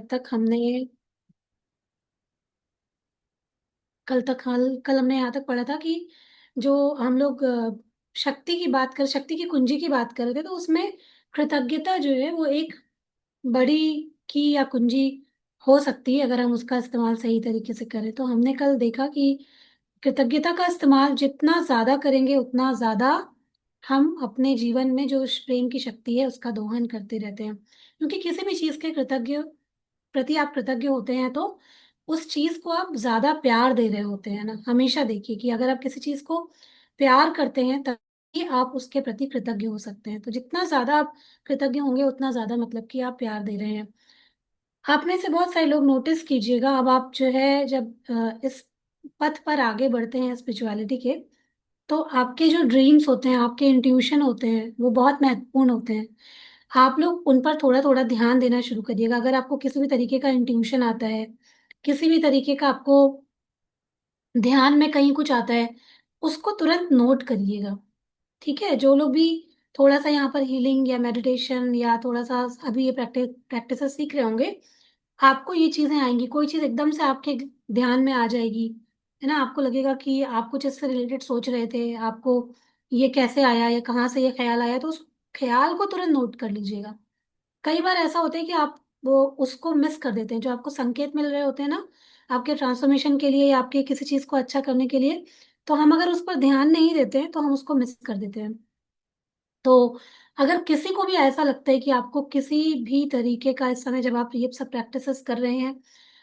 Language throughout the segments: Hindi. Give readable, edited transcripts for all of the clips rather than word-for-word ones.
तक हमने कल हमने यहाँ तक पढ़ा था कि जो हम लोग शक्ति की कुंजी की बात कर रहे थे, तो उसमें कृतज्ञता जो है वो एक बड़ी की या कुंजी हो सकती है अगर हम उसका इस्तेमाल सही तरीके से करें। तो हमने कल देखा कि कृतज्ञता का इस्तेमाल जितना ज्यादा करेंगे उतना ज्यादा हम अपने जीवन में जो उस प्रेम की शक्ति है उसका दोहन करते रहते हैं, क्योंकि किसी भी चीज के प्रति आप कृतज्ञ होते हैं तो उस चीज को आप ज्यादा प्यार दे रहे होते हैं ना। हमेशा देखिए कि अगर आप किसी चीज को प्यार करते हैं तभी आप उसके प्रति कृतज्ञ हो सकते हैं। तो जितना ज्यादा आप कृतज्ञ होंगे उतना ज्यादा मतलब कि आप प्यार दे रहे हैं। आप में से बहुत सारे लोग नोटिस कीजिएगा, अब आप जो है जब इस पथ पर आगे बढ़ते हैं स्पिरिचुअलिटी के, तो आपके जो ड्रीम्स होते हैं, आपके इंट्यूशन होते हैं, वो बहुत महत्वपूर्ण होते हैं। आप लोग उन पर थोड़ा थोड़ा ध्यान देना शुरू करिएगा। अगर आपको किसी भी तरीके का इंट्यूशन आता है, किसी भी तरीके का आपको ध्यान में कहीं कुछ आता है, उसको तुरंत नोट करिएगा। ठीक है। जो लोग भी थोड़ा सा यहाँ पर हीलिंग या मेडिटेशन या थोड़ा सा अभी ये प्रैक्टिस सीख रहे होंगे, आपको ये चीजें आएंगी। कोई चीज एकदम से आपके ध्यान में आ जाएगी, है ना। आपको लगेगा कि आप कुछ इससे रिलेटेड सोच रहे थे, आपको ये कैसे आया या कहाँ से ये ख्याल आया, तो उस ख्याल को तुरंत नोट कर लीजिएगा। कई बार ऐसा होता है कि आप वो उसको मिस कर देते हैं, जो आपको संकेत मिल रहे होते हैं ना आपके ट्रांसफॉर्मेशन के लिए या आपके किसी चीज को अच्छा करने के लिए, तो हम अगर उस पर ध्यान नहीं देते हैं तो हम उसको मिस कर देते हैं। तो अगर किसी को भी ऐसा लगता है कि आपको किसी भी तरीके का इस समय जब आप ये सब प्रैक्टिसेस कर रहे हैं,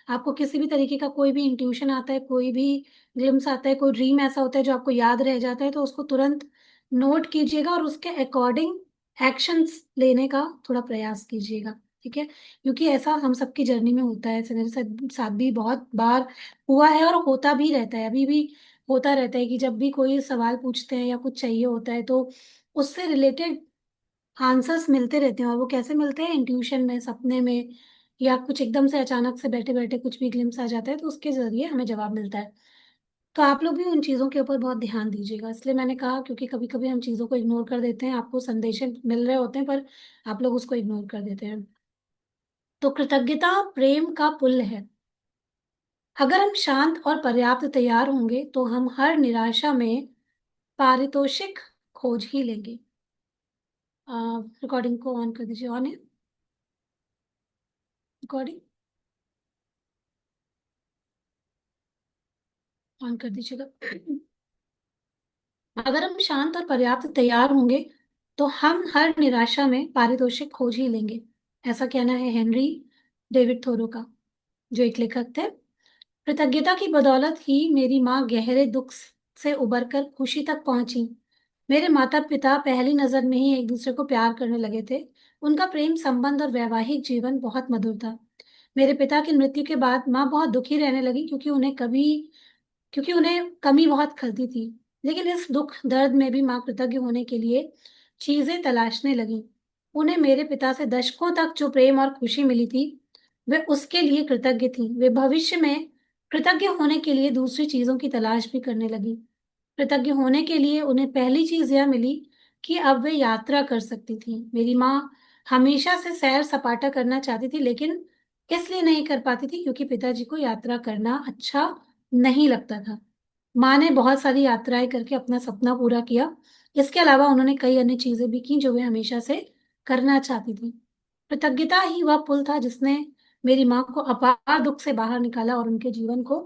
आपको किसी भी तरीके का कोई भी इंट्यूशन आता है, कोई भी ग्लिम्स आता है, कोई ड्रीम ऐसा होता है जो आपको याद रह जाता है, तो उसको तुरंत नोट कीजिएगा और उसके अकॉर्डिंग एक्शंस लेने का थोड़ा प्रयास कीजिएगा। ठीक है। क्योंकि ऐसा हम सबकी जर्नी में होता है, ऐसे मेरे साथ भी बहुत बार हुआ है और होता भी रहता है, अभी भी होता रहता है कि जब भी कोई सवाल पूछते हैं या कुछ चाहिए होता है तो उससे रिलेटेड आंसर्स मिलते रहते हैं। और वो कैसे मिलते हैं? इंट्यूशन में, सपने में, या कुछ एकदम से अचानक से बैठे बैठे कुछ भी ग्लिम्स आ जाता है तो उसके जरिए हमें जवाब मिलता है। तो आप लोग भी उन चीज़ों के ऊपर बहुत ध्यान दीजिएगा। इसलिए मैंने कहा, क्योंकि कभी कभी हम चीज़ों को इग्नोर कर देते हैं, आपको संदेश मिल रहे होते हैं पर आप लोग उसको इग्नोर कर देते हैं। तो कृतज्ञता प्रेम का पुल है। अगर हम शांत और पर्याप्त तैयार होंगे तो हम हर निराशा में पारितोषिक खोज ही लेंगे। रिकॉर्डिंग को ऑन कर दीजिए। ऑन है रिकॉर्डिंग? ऑन कर दीजिएगा। अगर हम शांत और पर्याप्त तैयार होंगे तो हम हर निराशा में पारितोषिक खोज ही लेंगे। ऐसा कहना है हेनरी डेविड थोरो का, जो एक लेखक थे। कृतज्ञता की बदौलत ही मेरी माँ गहरे दुख से उबरकर खुशी तक पहुंची। मेरे माता पिता पहली नजर में ही एक दूसरे को प्यार करने लगे थे। उनका प्रेम संबंध और वैवाहिक जीवन बहुत मधुर था। मेरे पिता की मृत्यु के बाद माँ बहुत दुखी रहने लगी, क्योंकि उन्हें कमी बहुत खलती थी। लेकिन इस दुख दर्द में भी माँ कृतज्ञ होने के लिए चीजें तलाशने लगी। उन्हें मेरे पिता से दशकों तक जो प्रेम और खुशी मिली थी, वे उसके लिए कृतज्ञ थी। वे भविष्य में कृतज्ञ होने के लिए दूसरी चीजों की तलाश भी करने लगी। कृतज्ञ होने के लिए उन्हें पहली चीज यह मिली कि अब वे यात्रा कर सकती थी। मेरी माँ हमेशा से सैर सपाटा करना चाहती थी, लेकिन इसलिए नहीं कर पाती थी क्योंकि पिताजी को यात्रा करना अच्छा नहीं लगता था। माँ ने बहुत सारी यात्राएं करके अपना सपना पूरा किया। इसके अलावा उन्होंने कई अन्य चीजें भी की जो वे हमेशा से करना चाहती थी। कृतज्ञता ही वह पुल था जिसने मेरी माँ को अपार दुख से बाहर निकाला और उनके जीवन को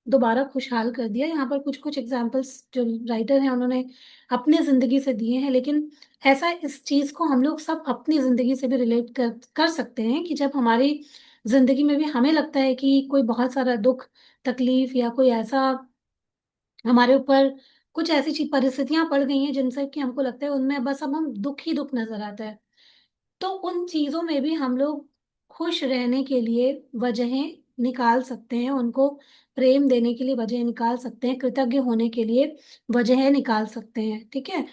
दोबारा खुशहाल कर दिया। यहाँ पर कुछ कुछ एग्जाम्पल्स जो राइटर हैं उन्होंने अपनी जिंदगी से दिए हैं, लेकिन ऐसा इस चीज को हम लोग सब अपनी जिंदगी से भी रिलेट कर सकते हैं कि जब हमारी जिंदगी में भी हमें लगता है कि कोई बहुत सारा दुख तकलीफ या कोई ऐसा हमारे ऊपर कुछ ऐसी चीज परिस्थितियां पड़ गई हैं जिनसे कि हमको लगता है उनमें बस अब हम दुख ही दुख नजर आता है, तो उन चीजों में भी हम लोग खुश रहने के लिए वजहें निकाल सकते हैं, उनको प्रेम देने के लिए वजह निकाल सकते हैं, कृतज्ञ होने के लिए वजहें निकाल सकते हैं। ठीक है।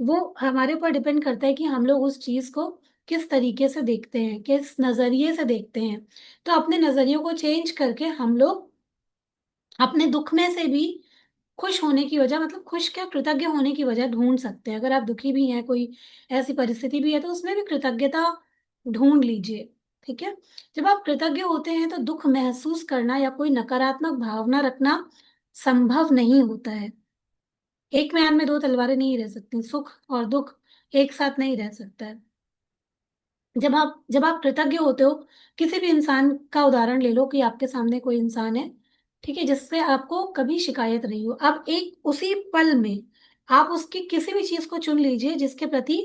वो हमारे ऊपर डिपेंड करता है कि हम लोग उस चीज को किस तरीके से देखते हैं, किस नजरिए से देखते हैं। तो अपने नजरियों को चेंज करके हम लोग अपने दुख में से भी खुश होने की वजह, मतलब खुश क्या, कृतज्ञ होने की वजह ढूंढ सकते हैं। अगर आप दुखी भी हैं, कोई ऐसी परिस्थिति भी है, तो उसमें भी कृतज्ञता ढूंढ लीजिए। ठीक है। जब आप कृतज्ञ होते हैं तो दुख महसूस करना या कोई नकारात्मक भावना रखना संभव नहीं होता है। एक म्यान में दो तलवारें नहीं रह सकती, सुख और दुख एक साथ नहीं रह सकता है। जब आप कृतज्ञ होते हो, किसी भी इंसान का उदाहरण ले लो कि आपके सामने कोई इंसान है, ठीक है, जिससे आपको कभी शिकायत नहीं हो, अब एक उसी पल में आप उसकी किसी भी चीज को चुन लीजिए जिसके प्रति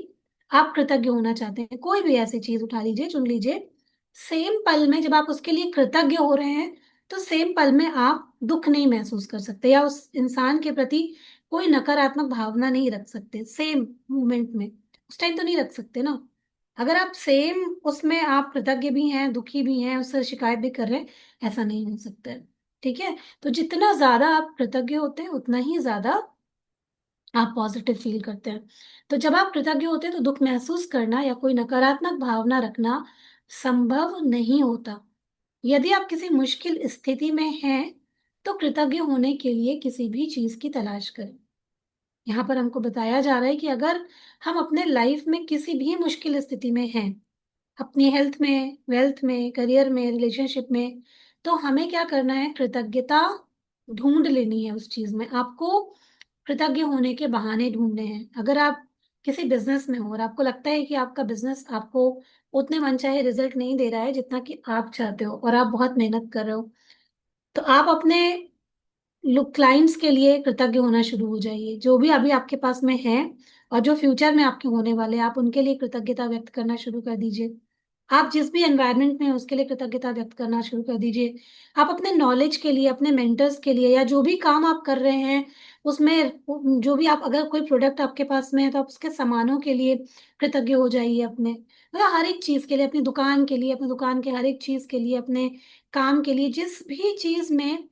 आप कृतज्ञ होना चाहते हैं, कोई भी ऐसी चीज उठा लीजिए, चुन लीजिए। सेम पल में जब आप उसके लिए कृतज्ञ हो रहे हैं, तो सेम पल में आप दुख नहीं महसूस कर सकते या उस इंसान के प्रति कोई नकारात्मक भावना नहीं रख सकते सेम मोमेंट में। उस टाइम तो नहीं रख सकते ना। अगर आप सेम उसमें आप कृतज्ञ भी हैं, दुखी भी हैं, उससे शिकायत भी कर रहे हैं, ऐसा नहीं हो सकता है। ठीक है। तो जितना ज्यादा आप कृतज्ञ होते हैं उतना ही ज्यादा आप पॉजिटिव फील करते हैं। तो जब आप कृतज्ञ होते हैं तो दुख महसूस करना या कोई नकारात्मक भावना रखना संभव नहीं होता। यदि आप किसी मुश्किल स्थिति में हैं तो कृतज्ञ होने के लिए किसी भी चीज की तलाश करें। यहाँ पर हमको बताया जा रहा है कि अगर हम अपने लाइफ में किसी भी मुश्किल स्थिति में हैं, अपनी हेल्थ में, वेल्थ में, करियर में, रिलेशनशिप में, तो हमें क्या करना है, कृतज्ञता ढूंढ लेनी है। उस चीज में आपको कृतज्ञ होने के बहाने ढूंढने हैं। अगर आप किसी बिजनेस में हो और आपको लगता है कि आपका बिजनेस आपको उतने मनचाहे रिजल्ट नहीं दे रहा है जितना कि आप चाहते हो और आप बहुत मेहनत कर रहे हो, तो आप अपने लोग क्लाइंट्स के लिए कृतज्ञ होना शुरू हो जाइए। जो भी अभी आपके पास में है और जो फ्यूचर में आपके होने वाले हैं, आप उनके लिए कृतज्ञता व्यक्त करना शुरू कर दीजिए। आप जिस भी एनवायरनमेंट में हैं उसके लिए कृतज्ञता व्यक्त करना शुरू कर दीजिए। आप अपने नॉलेज के लिए, अपने मेंटर्स के लिए, या जो भी काम आप कर रहे हैं उसमें, जो भी आप, अगर कोई प्रोडक्ट आपके पास में है तो आप उसके सामानों के लिए कृतज्ञ हो जाइए। अपने मतलब हर एक चीज के लिए, अपनी दुकान के लिए, अपनी दुकान के हर एक चीज के लिए, अपने काम के लिए, जिस भी चीज में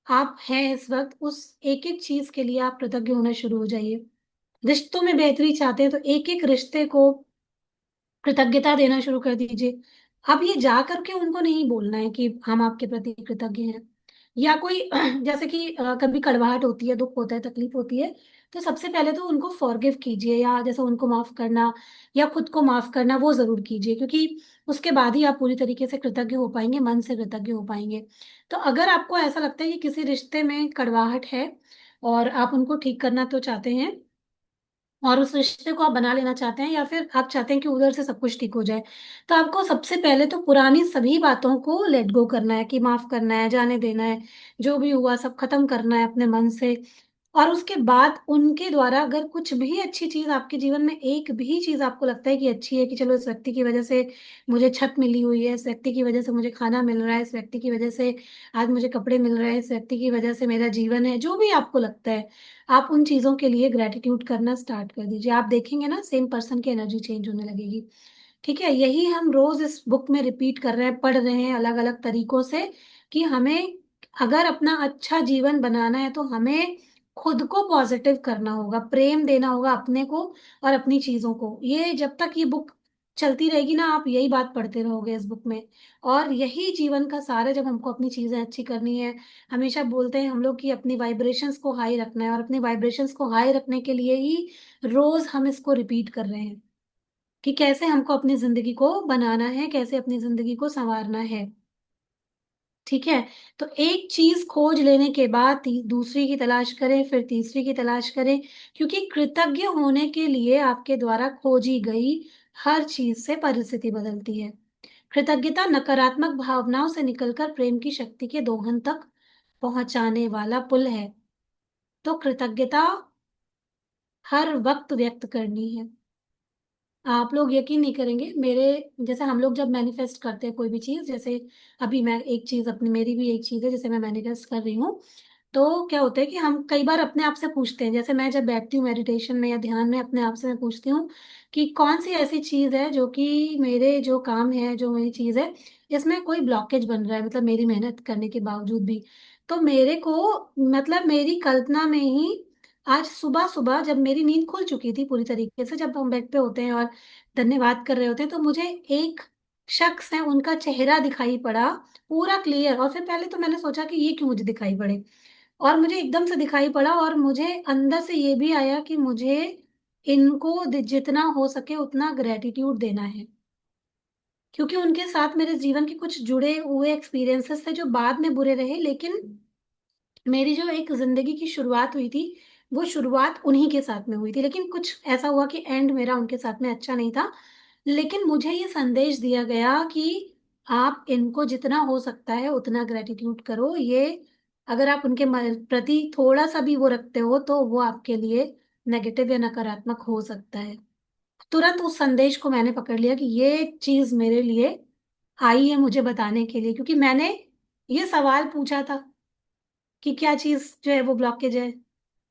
आप हैं इस वक्त, उस एक एक चीज के लिए आप कृतज्ञ होना शुरू हो जाइए। रिश्तों में बेहतरी चाहते हैं तो एक एक रिश्ते को कृतज्ञता देना शुरू कर दीजिए। अब ये जा करके उनको नहीं बोलना है कि हम आपके प्रति कृतज्ञ हैं, या कोई जैसे कि कभी कड़वाहट होती है, दुख होता है, तकलीफ होती है, तो सबसे पहले तो उनको फॉरगिव कीजिए, या जैसे उनको माफ करना या खुद को माफ करना वो जरूर कीजिए, क्योंकि उसके बाद ही आप पूरी तरीके से कृतज्ञ हो पाएंगे, मन से कृतज्ञ हो पाएंगे। तो अगर आपको ऐसा लगता है कि किसी रिश्ते में कड़वाहट है और आप उनको ठीक करना तो चाहते हैं, और उस रिश्ते को आप बना लेना चाहते हैं, या फिर आप चाहते हैं कि उधर से सब कुछ ठीक हो जाए, तो आपको सबसे पहले तो पुरानी सभी बातों को लेट गो करना है, कि माफ करना है, जाने देना है, जो भी हुआ सब खत्म करना है अपने मन से। और उसके बाद उनके द्वारा अगर कुछ भी अच्छी चीज आपके जीवन में, एक भी चीज आपको लगता है कि अच्छी है, कि चलो इस व्यक्ति की वजह से मुझे छत मिली हुई है, इस व्यक्ति की वजह से मुझे खाना मिल रहा है, इस व्यक्ति की वजह से आज मुझे कपड़े मिल रहे हैं, इस व्यक्ति की वजह से मेरा जीवन है, जो भी आपको लगता है, आप उन चीजों के लिए ग्रेटिट्यूड करना स्टार्ट कर दीजिए। आप देखेंगे ना, सेम पर्सन की एनर्जी चेंज होने लगेगी। ठीक है। यही हम रोज इस बुक में रिपीट कर रहे हैं, पढ़ रहे हैं अलग अलग तरीकों से, कि हमें अगर अपना अच्छा जीवन बनाना है तो हमें खुद को पॉजिटिव करना होगा, प्रेम देना होगा अपने को और अपनी चीजों को। ये जब तक ये बुक चलती रहेगी ना, आप यही बात पढ़ते रहोगे इस बुक में। और यही जीवन का सार है, जब हमको अपनी चीजें अच्छी करनी है। हमेशा बोलते हैं हम लोग कि अपनी वाइब्रेशंस को हाई रखना है, और अपनी वाइब्रेशंस को हाई रखने के लिए ही रोज हम इसको रिपीट कर रहे हैं, कि कैसे हमको अपनी जिंदगी को बनाना है, कैसे अपनी जिंदगी को संवारना है। ठीक है। तो एक चीज खोज लेने के बाद दूसरी की तलाश करें, फिर तीसरी की तलाश करें, क्योंकि कृतज्ञ होने के लिए आपके द्वारा खोजी गई हर चीज से परिस्थिति बदलती है। कृतज्ञता नकारात्मक भावनाओं से निकलकर प्रेम की शक्ति के दोहन तक पहुंचाने वाला पुल है। तो कृतज्ञता हर वक्त व्यक्त करनी है। आप लोग यकीन नहीं करेंगे, मेरे जैसे हम लोग जब मैनिफेस्ट करते हैं कोई भी चीज, जैसे अभी मैं एक चीज अपनी, मेरी भी एक चीज है जैसे मैं मैनिफेस्ट कर रही हूँ, तो क्या होता है कि हम कई बार अपने आप से पूछते हैं, जैसे मैं जब बैठती हूँ मेडिटेशन में या ध्यान में, अपने आप से मैं पूछती हूँ कि कौन सी ऐसी चीज है जो कि मेरे जो काम है, जो मेरी चीज है, इसमें कोई ब्लॉकेज बन रहा है, मतलब मेरी मेहनत करने के बावजूद भी। तो मेरे को, मतलब मेरी कल्पना में ही आज सुबह सुबह जब मेरी नींद खुल चुकी थी पूरी तरीके से, जब हम बेड पे होते हैं और धन्यवाद कर रहे होते हैं, तो मुझे एक शख्स है, उनका चेहरा दिखाई पड़ा पूरा क्लियर। और फिर पहले तो मैंने सोचा कि ये क्यों मुझे दिखाई पड़े, और मुझे एकदम से दिखाई पड़ा, और मुझे अंदर से ये भी आया कि मुझे इनको जितना हो सके उतना ग्रेटिट्यूड देना है। क्योंकि उनके साथ मेरे जीवन के कुछ जुड़े हुए एक्सपीरियंसेस थे जो बाद में बुरे रहे, लेकिन मेरी जो एक जिंदगी की शुरुआत हुई थी वो शुरुआत उन्हीं के साथ में हुई थी। लेकिन कुछ ऐसा हुआ कि एंड मेरा उनके साथ में अच्छा नहीं था। लेकिन मुझे ये संदेश दिया गया कि आप इनको जितना हो सकता है उतना ग्रेटिट्यूड करो। ये अगर आप उनके प्रति थोड़ा सा भी वो रखते हो तो वो आपके लिए नेगेटिव या नकारात्मक हो सकता है। तुरंत उस संदेश को मैंने पकड़ लिया कि ये चीज मेरे लिए आई है मुझे बताने के लिए, क्योंकि मैंने ये सवाल पूछा था कि क्या चीज जो है वो ब्लॉकेज है।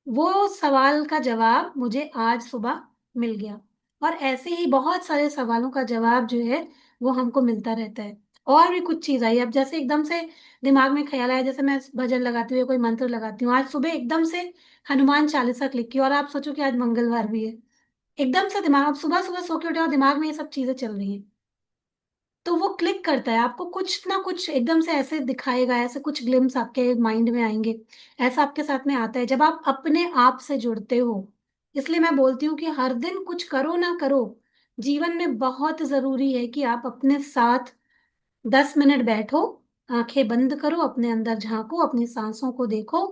वो सवाल का जवाब मुझे आज सुबह मिल गया। और ऐसे ही बहुत सारे सवालों का जवाब जो है वो हमको मिलता रहता है। और भी कुछ चीज आई, अब जैसे एकदम से दिमाग में ख्याल आया, जैसे मैं भजन लगाती हूँ या कोई मंत्र लगाती हूँ, आज सुबह एकदम से हनुमान चालीसा क्लिक की, और आप सोचो कि आज मंगलवार भी है। एकदम से दिमाग, अब सुबह सुबह सो के उठे और दिमाग में ये सब चीजें चल रही हैं, तो वो क्लिक करता है, आपको कुछ ना कुछ एकदम से ऐसे दिखाएगा, ऐसे कुछ ग्लिम्स आपके माइंड में आएंगे। ऐसा आपके साथ में आता है जब आप अपने आप से जुड़ते हो। इसलिए मैं बोलती हूँ कि हर दिन कुछ करो ना करो, जीवन में बहुत जरूरी है कि आप अपने साथ 10 मिनट बैठो, आंखें बंद करो, अपने अंदर झांको, अपनी सांसों को देखो।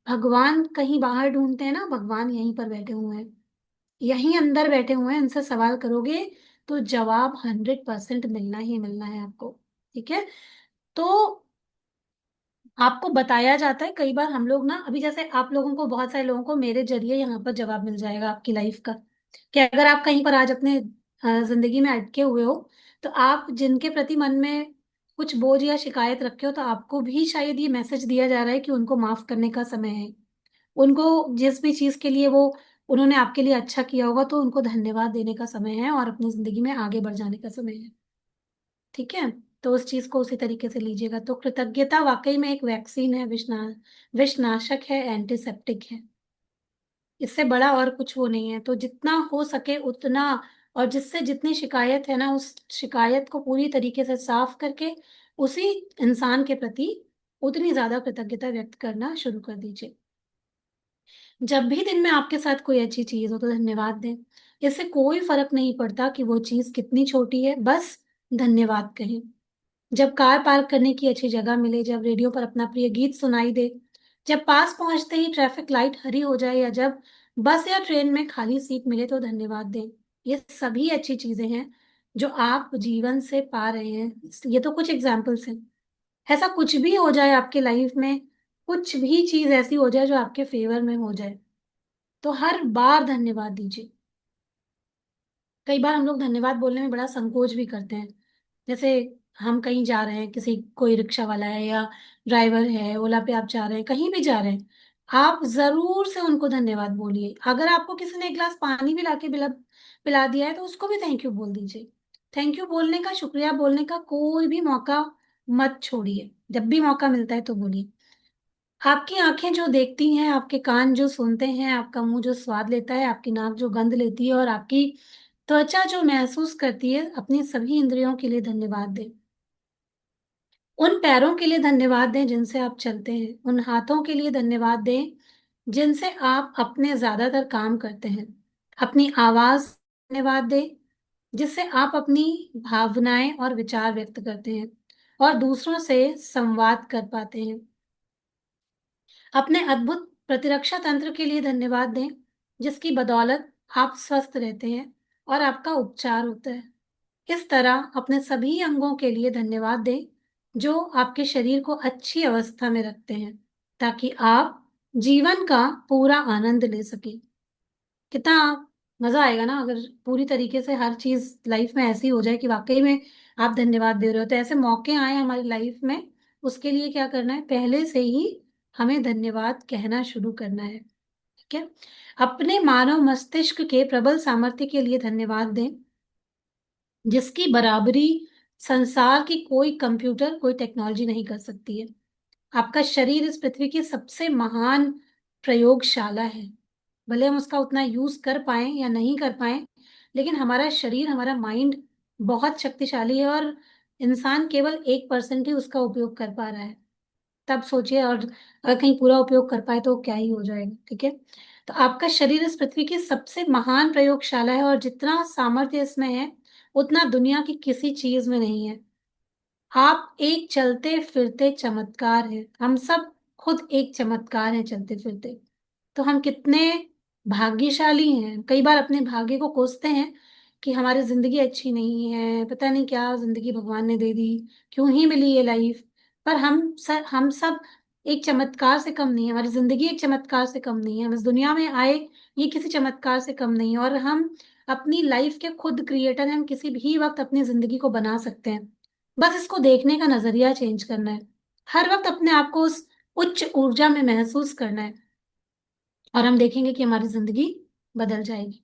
भगवान कहीं बाहर ढूंढते हैं ना, भगवान यहीं पर बैठे हुए हैं, यहीं अंदर बैठे हुए हैं। उनसे सवाल करोगे तो जवाब 100% मिलना ही मिलना है आपको। ठीक है। तो आपको बताया जाता है कई बार, हम लोग ना, अभी जैसे आप लोगों को, बहुत सारे लोगों को मेरे जरिए यहाँ पर जवाब मिल जाएगा आपकी लाइफ का, कि अगर आप कहीं पर आज अपने जिंदगी में अटके हुए हो, तो आप जिनके प्रति मन में कुछ बोझ या शिकायत रखे हो, तो आपको भी शायद ये मैसेज दिया जा रहा है कि उनको माफ करने का समय है। उनको जिस भी चीज के लिए वो उन्होंने आपके लिए अच्छा किया होगा, तो उनको धन्यवाद देने का समय है और अपनी जिंदगी में आगे बढ़ जाने का समय है। ठीक है। तो उस चीज को उसी तरीके से लीजिएगा। तो कृतज्ञता वाकई में एक वैक्सीन है, विषनाशक है, एंटीसेप्टिक है। इससे बड़ा और कुछ वो नहीं है। तो जितना हो सके उतना, और जिससे जितनी शिकायत है ना, उस शिकायत को पूरी तरीके से साफ करके उसी इंसान के प्रति उतनी ज्यादा कृतज्ञता व्यक्त करना शुरू कर दीजिए। जब भी दिन में आपके साथ कोई अच्छी चीज हो तो धन्यवाद दें। इससे कोई फर्क नहीं पड़ता कि वो चीज कितनी छोटी है, बस धन्यवाद कहें। जब कार पार्क करने की अच्छी जगह मिले, जब रेडियो पर अपना प्रिय गीत सुनाई दे, जब पास पहुंचते ही ट्रैफिक लाइट हरी हो जाए, या जब बस या ट्रेन में खाली सीट मिले तो धन्यवाद दें। ये सभी अच्छी चीजें हैं जो आप जीवन से पा रहे हैं। ये तो कुछ एग्जाम्पल्स हैं। ऐसा कुछ भी हो जाए आपके लाइफ में, कुछ भी चीज ऐसी हो जाए जो आपके फेवर में हो जाए, तो हर बार धन्यवाद दीजिए। कई बार हम लोग धन्यवाद बोलने में बड़ा संकोच भी करते हैं। जैसे हम कहीं जा रहे हैं, किसी कोई रिक्शा वाला है या ड्राइवर है, ओला पे आप जा रहे हैं, कहीं भी जा रहे हैं, आप जरूर से उनको धन्यवाद बोलिए। अगर आपको किसी ने एक गिलास पानी भी लाके पिला पिला दिया है तो उसको भी थैंक यू बोल दीजिए। थैंक यू बोलने का, शुक्रिया बोलने का कोई भी मौका मत छोड़िए। जब भी मौका मिलता है तो बोलिए। आपकी आंखें जो देखती हैं, आपके कान जो सुनते हैं, आपका मुंह जो स्वाद लेता है, आपकी नाक जो गंध लेती है, और आपकी त्वचा जो महसूस करती है, अपनी सभी इंद्रियों के लिए धन्यवाद दें। उन पैरों के लिए धन्यवाद दें जिनसे आप चलते हैं, उन हाथों के लिए धन्यवाद दें जिनसे आप अपने ज्यादातर काम करते हैं, अपनी आवाज धन्यवाद दें जिससे आप अपनी भावनाएं और विचार व्यक्त करते हैं और दूसरों से संवाद कर पाते हैं। अपने अद्भुत प्रतिरक्षा तंत्र के लिए धन्यवाद दें जिसकी बदौलत आप स्वस्थ रहते हैं और आपका उपचार होता है। इस तरह अपने सभी अंगों के लिए धन्यवाद दें जो आपके शरीर को अच्छी अवस्था में रखते हैं, ताकि आप जीवन का पूरा आनंद ले सकें। कितना मजा आएगा ना अगर पूरी तरीके से हर चीज लाइफ में ऐसी हो जाए कि वाकई में आप धन्यवाद दे रहे हो। तो ऐसे मौके आए हमारी लाइफ में, उसके लिए क्या करना है, पहले से ही हमें धन्यवाद कहना शुरू करना है। ठीक है। अपने मानव मस्तिष्क के प्रबल सामर्थ्य के लिए धन्यवाद दें जिसकी बराबरी संसार की कोई कंप्यूटर, कोई टेक्नोलॉजी नहीं कर सकती है। आपका शरीर इस पृथ्वी की सबसे महान प्रयोगशाला है। भले हम उसका उतना यूज कर पाए या नहीं कर पाए, लेकिन हमारा शरीर, हमारा माइंड बहुत शक्तिशाली है, और इंसान केवल 1% ही उसका उपयोग कर पा रहा है। तब सोचिए, और अगर कहीं पूरा उपयोग कर पाए तो क्या ही हो जाएगा। ठीक है। तो आपका शरीर इस पृथ्वी की सबसे महान प्रयोगशाला है, और जितना सामर्थ्य इसमें है उतना दुनिया की किसी चीज में नहीं है। आप एक चलते फिरते चमत्कार है, हम सब खुद एक चमत्कार है चलते फिरते। तो हम कितने भाग्यशाली हैं। कई बार अपने भाग्य को कोसते हैं कि हमारी जिंदगी अच्छी नहीं है, पता नहीं क्या जिंदगी भगवान ने दे दी, क्यों ही मिली ये लाइफ। पर हम सब एक चमत्कार से कम नहीं है, हमारी जिंदगी एक चमत्कार से कम नहीं है, हम इस दुनिया में आए ये किसी चमत्कार से कम नहीं है। और हम अपनी लाइफ के खुद क्रिएटर हैं, हम किसी भी वक्त अपनी जिंदगी को बना सकते हैं। बस इसको देखने का नजरिया चेंज करना है। हर वक्त अपने आप को उस उच्च ऊर्जा में महसूस करना है, और हम देखेंगे कि हमारी जिंदगी बदल जाएगी।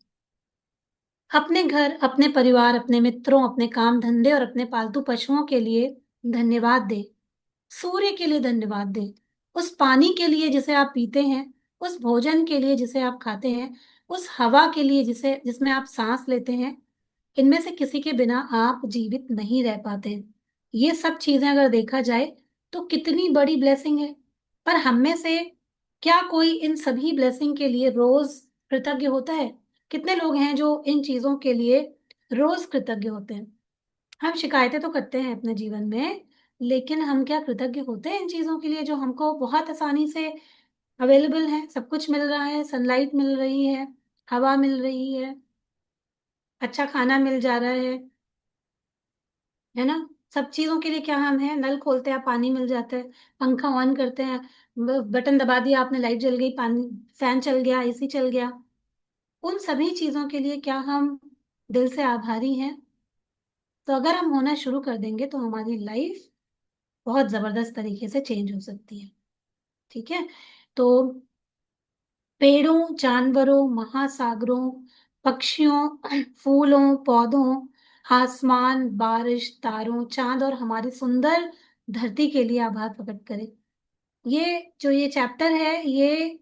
अपने घर, अपने परिवार, अपने मित्रों, अपने काम धंधे और अपने पालतू पशुओं के लिए धन्यवाद दें। सूर्य के लिए धन्यवाद दें, उस पानी के लिए जिसे आप पीते हैं, उस भोजन के लिए जिसे आप खाते हैं, उस हवा के लिए जिसे जिसमें आप सांस लेते हैं। इनमें से किसी के बिना आप जीवित नहीं रह पाते। ये सब चीजें अगर देखा जाए तो कितनी बड़ी ब्लेसिंग है। पर हम में से क्या कोई इन सभी ब्लेसिंग के लिए रोज कृतज्ञ होता है? कितने लोग हैं जो इन चीजों के लिए रोज कृतज्ञ होते हैं? हम शिकायतें तो करते हैं अपने जीवन में, लेकिन हम क्या कृतज्ञ होते हैं इन चीजों के लिए जो हमको बहुत आसानी से अवेलेबल है? सब कुछ मिल रहा है, सनलाइट मिल रही है, हवा मिल रही है, अच्छा खाना मिल जा रहा है ना? सब चीजों के लिए क्या हम हैं, नल खोलते हैं पानी मिल जाता है, पंखा ऑन करते हैं, बटन दबा दिया आपने, लाइट जल गई, पानी, फैन चल गया, एसी चल गया। उन सभी चीजों के लिए क्या हम दिल से आभारी हैं? तो अगर हम होना शुरू कर देंगे तो हमारी लाइफ बहुत जबरदस्त तरीके से चेंज हो सकती है। ठीक है? तो पेड़ों, जानवरों, महासागरों, पक्षियों, फूलों, पौधों, आसमान, बारिश, तारों, चांद और हमारी सुंदर धरती के लिए आभार प्रकट करें। ये चैप्टर है, ये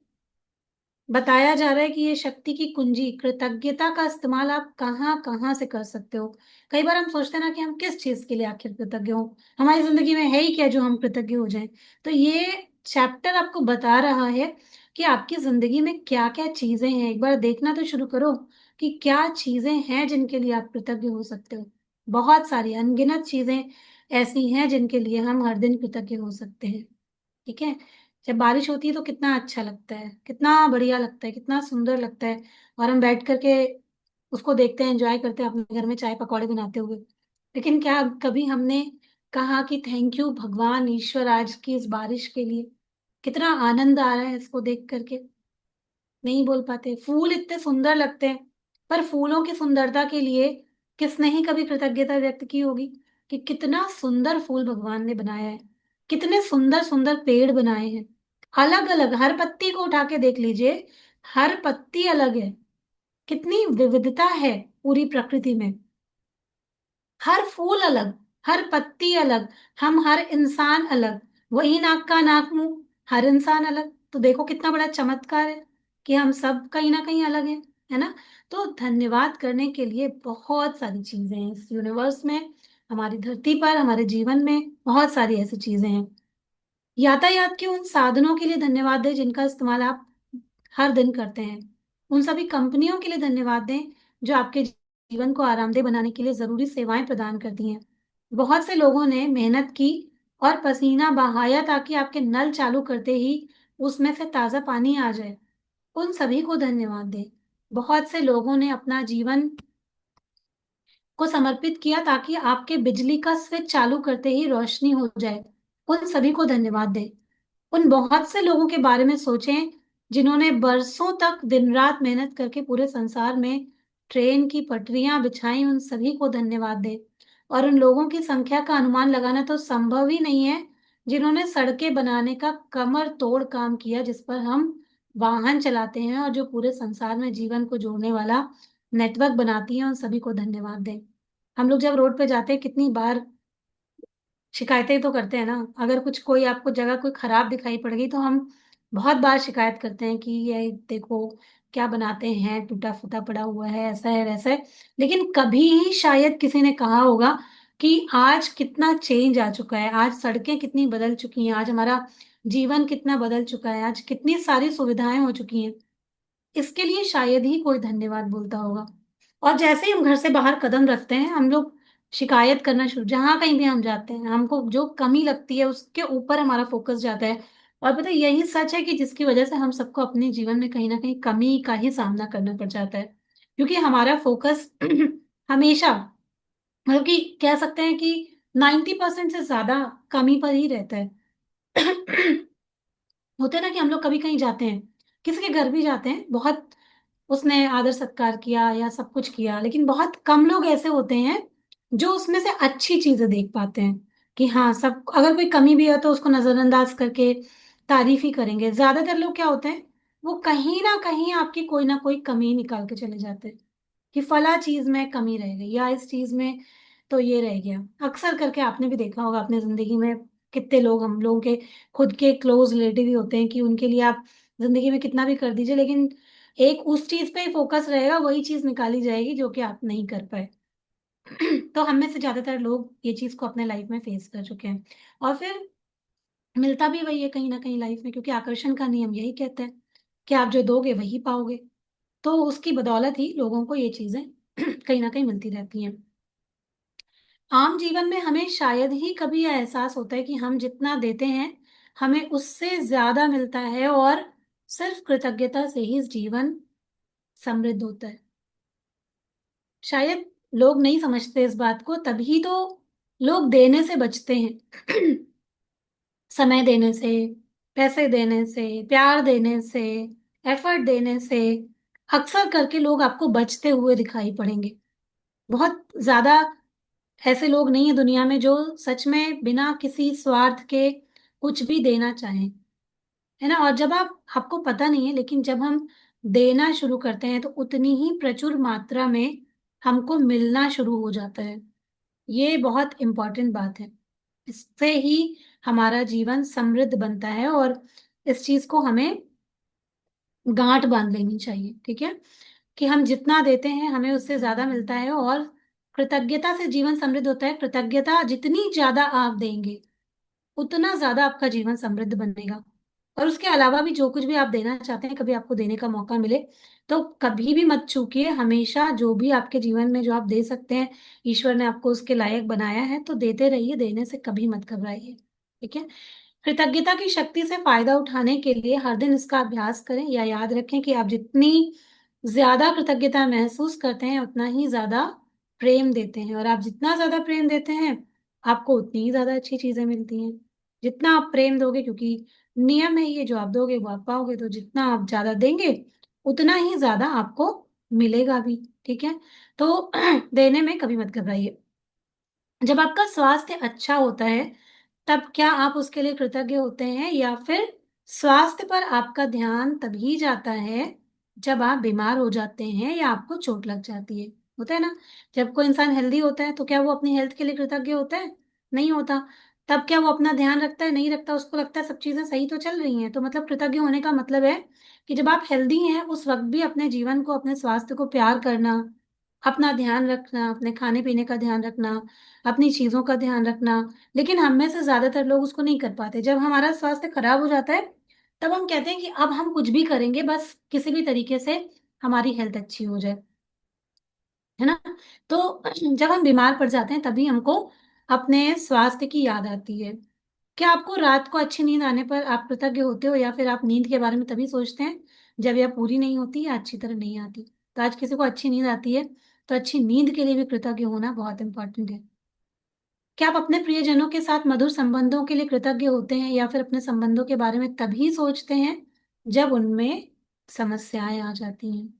बताया जा रहा है कि ये शक्ति की कुंजी कृतज्ञता का इस्तेमाल आप कहाँ कहाँ से कर सकते हो। कई बार हम सोचते हैं ना कि हम किस चीज के लिए आखिर कृतज्ञ हो, हमारी जिंदगी में है ही क्या जो हम कृतज्ञ हो जाएं। तो ये चैप्टर आपको बता रहा है कि आपकी जिंदगी में क्या क्या चीजें हैं। एक बार देखना तो शुरू करो कि क्या चीजें हैं जिनके लिए आप कृतज्ञ हो सकते हो। बहुत सारी अनगिनत चीजें ऐसी हैं जिनके लिए हम हर दिन कृतज्ञ हो सकते हैं। ठीक है? जब बारिश होती है तो कितना अच्छा लगता है, कितना बढ़िया लगता है, कितना सुंदर लगता है। और हम बैठ करके उसको देखते हैं, एंजॉय करते हैं अपने घर में चाय पकौड़े बनाते हुए। लेकिन क्या कभी हमने कहा कि थैंक यू भगवान ईश्वर आज की इस बारिश के लिए, कितना आनंद आ रहा है इसको देख करके? नहीं बोल पाते। फूल इतने सुंदर लगते हैं, पर फूलों की सुंदरता के लिए किसने ही कभी कृतज्ञता व्यक्त की होगी कि कितना सुंदर फूल भगवान ने बनाया है, कितने सुंदर सुंदर पेड़ बनाए हैं, अलग अलग, हर पत्ती को उठा के देख लीजिए, हर पत्ती अलग है, कितनी विविधता है पूरी प्रकृति में। हर फूल अलग, हर पत्ती अलग, हम हर इंसान अलग, वही नाक का नाक मुंह, हर इंसान अलग। तो देखो कितना बड़ा चमत्कार है कि हम सब कहीं ना कहीं अलग हैं, है ना? तो धन्यवाद करने के लिए बहुत सारी चीजें हैं इस यूनिवर्स में, हमारी धरती पर, हमारे जीवन में बहुत सारी ऐसी चीजें हैं। यातायात के उन साधनों के लिए धन्यवाद दें जिनका इस्तेमाल आप हर दिन करते हैं। उन सभी कंपनियों के लिए धन्यवाद दें जो आपके जीवन को आरामदेह बनाने के लिए जरूरी सेवाएं प्रदान करती हैं। बहुत से लोगों ने मेहनत की और पसीना बहाया ताकि आपके नल चालू करते ही उसमें से ताजा पानी आ जाए। उन सभी को धन्यवाद दें। बहुत से लोगों ने अपना जीवन को समर्पित किया ताकि आपके बिजली का स्विच चालू करते ही रोशनी हो जाए। उन सभी को धन्यवाद दें। उन बहुत से लोगों के बारे में सोचें जिन्होंने बरसों तक दिन रात मेहनत करके पूरे संसार में ट्रेन की पटरियां बिछाई, उन सभी को धन्यवाद दें। और उन लोगों की संख्या का अनुमान लगाना तो संभव ही नहीं है जिन्होंने सड़कें बनाने का कमर तोड़ काम किया, जिस पर हम वाहन चलाते हैं और जो पूरे संसार में जीवन को जोड़ने वाला नेटवर्क बनाती हैं। उन सभी को धन्यवाद दें। हम लोग जब रोड पे जाते हैं कितनी बार शिकायतें तो करते हैं ना। अगर कुछ कोई आपको जगह कोई खराब दिखाई पड़ गई तो हम बहुत बार शिकायत करते हैं कि ये देखो क्या बनाते हैं, टूटा फूटा पड़ा हुआ है, ऐसा है वैसा है। लेकिन कभी ही शायद किसी ने कहा होगा कि आज कितना चेंज आ चुका है, आज सड़कें कितनी बदल चुकी हैं, आज हमारा जीवन कितना बदल चुका है, आज कितनी सारी सुविधाएं हो चुकी हैं। इसके लिए शायद ही कोई धन्यवाद बोलता होगा। और जैसे ही हम घर से बाहर कदम रखते हैं हम लोग शिकायत करना शुरू, जहां कहीं भी हम जाते हैं हमको जो कमी लगती है उसके ऊपर हमारा फोकस जाता है। और पता है यही सच है कि जिसकी वजह से हम सबको अपने जीवन में कहीं ना कहीं कमी का ही सामना करना पड़ जाता है, क्योंकि हमारा फोकस हमेशा, मतलब कि कह सकते हैं कि 90% से ज्यादा कमी पर ही रहता है। होता है ना कि हम लोग कभी कहीं जाते हैं, किसी के घर भी जाते हैं, बहुत उसने आदर सत्कार किया या सब कुछ किया, लेकिन बहुत कम लोग ऐसे होते हैं जो उसमें से अच्छी चीजें देख पाते हैं, कि हाँ सब अगर कोई कमी भी है तो उसको नजरअंदाज करके तारीफ ही करेंगे। ज्यादातर लोग क्या होते हैं, वो कहीं ना कहीं आपकी कोई ना कोई कमी निकाल के चले जाते हैं, कि फला चीज में कमी रह गई या इस चीज में तो ये रह गया। अक्सर करके आपने भी देखा होगा अपनी जिंदगी में, कितने लोग हम लोगों के खुद के क्लोज रिलेटिव ही होते हैं कि उनके लिए आप जिंदगी में कितना भी कर दीजिए, लेकिन एक उस चीज पे ही फोकस रहेगा, वही चीज निकाली जाएगी जो कि आप नहीं कर पाए। तो हम में से ज्यादातर लोग ये चीज को अपने लाइफ में फेस कर चुके हैं। और फिर मिलता भी वही है कहीं ना कहीं लाइफ में, क्योंकि आकर्षण का नियम यही कहता है कि आप जो दोगे वही पाओगे। तो उसकी बदौलत ही लोगों को ये चीजें कहीं ना कहीं मिलती रहती हैं। आम जीवन में हमें शायद ही कभी यह एहसास होता है कि हम जितना देते हैं हमें उससे ज्यादा मिलता है, और सिर्फ कृतज्ञता से ही जीवन समृद्ध होता है। शायद लोग नहीं समझते इस बात को, तभी तो लोग देने से बचते हैं। समय देने से, पैसे देने से, प्यार देने से, एफर्ट देने से अक्सर करके लोग आपको बचते हुए दिखाई पड़ेंगे। बहुत ज्यादा ऐसे लोग नहीं है दुनिया में जो सच में बिना किसी स्वार्थ के कुछ भी देना चाहें, है ना। और जब आपको पता नहीं है, लेकिन जब हम देना शुरू करते हैं तो उतनी ही प्रचुर मात्रा में हमको मिलना शुरू हो जाता है। ये बहुत इंपॉर्टेंट बात है। इससे ही हमारा जीवन समृद्ध बनता है, और इस चीज को हमें गांठ बांध लेनी चाहिए, ठीक है, कि हम जितना देते हैं हमें उससे ज्यादा मिलता है, और कृतज्ञता से जीवन समृद्ध होता है। कृतज्ञता जितनी ज्यादा आप देंगे उतना ज्यादा आपका जीवन समृद्ध बनेगा। और उसके अलावा भी जो कुछ भी आप देना चाहते हैं, कभी आपको देने का मौका मिले तो कभी भी मत चूकिए। हमेशा जो भी आपके जीवन में जो आप दे सकते हैं, ईश्वर ने आपको उसके लायक बनाया है, तो देते रहिए, देने से कभी मत घबराइए, ठीक है। कृतज्ञता की शक्ति से फायदा उठाने के लिए हर दिन इसका अभ्यास करें, या याद रखें कि आप जितनी ज्यादा कृतज्ञता महसूस करते हैं उतना ही ज्यादा प्रेम देते हैं, और आप जितना ज्यादा प्रेम देते हैं आपको उतनी ही ज्यादा अच्छी चीजें मिलती हैं। जितना आप प्रेम दोगे, क्योंकि नियम है ये, जो आप दोगे वो आप पाओगे, तो जितना आप ज्यादा देंगे उतना ही ज्यादा आपको मिलेगा भी, ठीक है। तो देने में कभी मत घबराइए। जब आपका स्वास्थ्य अच्छा होता है तब क्या आप उसके लिए कृतज्ञ होते हैं, या फिर स्वास्थ्य पर आपका ध्यान तभी जाता है जब आप बीमार हो जाते हैं या आपको चोट लग जाती है। होता है ना, जब कोई इंसान हेल्दी होता है तो क्या वो अपनी हेल्थ के लिए कृतज्ञ होता है? नहीं होता। तब क्या वो अपना ध्यान रखता है? नहीं रखता। उसको लगता है सब चीजें सही तो चल रही हैं। तो मतलब कृतज्ञ होने का मतलब है कि जब आप हेल्दी हैं उस वक्त भी अपने जीवन को, अपने स्वास्थ्य को प्यार करना, अपना ध्यान रखना, अपने खाने पीने का ध्यान रखना, अपनी चीजों का ध्यान रखना। लेकिन हम में से ज्यादातर लोग उसको नहीं कर पाते। जब हमारा स्वास्थ्य खराब हो जाता है तब हम कहते हैं कि अब हम कुछ भी करेंगे, बस किसी भी तरीके से हमारी हेल्थ अच्छी हो जाए, है ना। तो जब हम बीमार पड़ जाते हैं तभी हमको अपने स्वास्थ्य की याद आती है। क्या आपको रात को अच्छी नींद आने पर आप कृतज्ञ होते हो, या फिर आप नींद के बारे में तभी सोचते हैं जब यह पूरी नहीं होती या अच्छी तरह नहीं आती? तो आज किसी को अच्छी नींद आती है तो अच्छी नींद के लिए भी कृतज्ञ होना बहुत इंपॉर्टेंट है। क्या आप अपने प्रियजनों के साथ मधुर संबंधों के लिए कृतज्ञ होते हैं, या फिर अपने संबंधों के बारे में तभी सोचते हैं जब उनमें समस्याएं आ जाती हैं?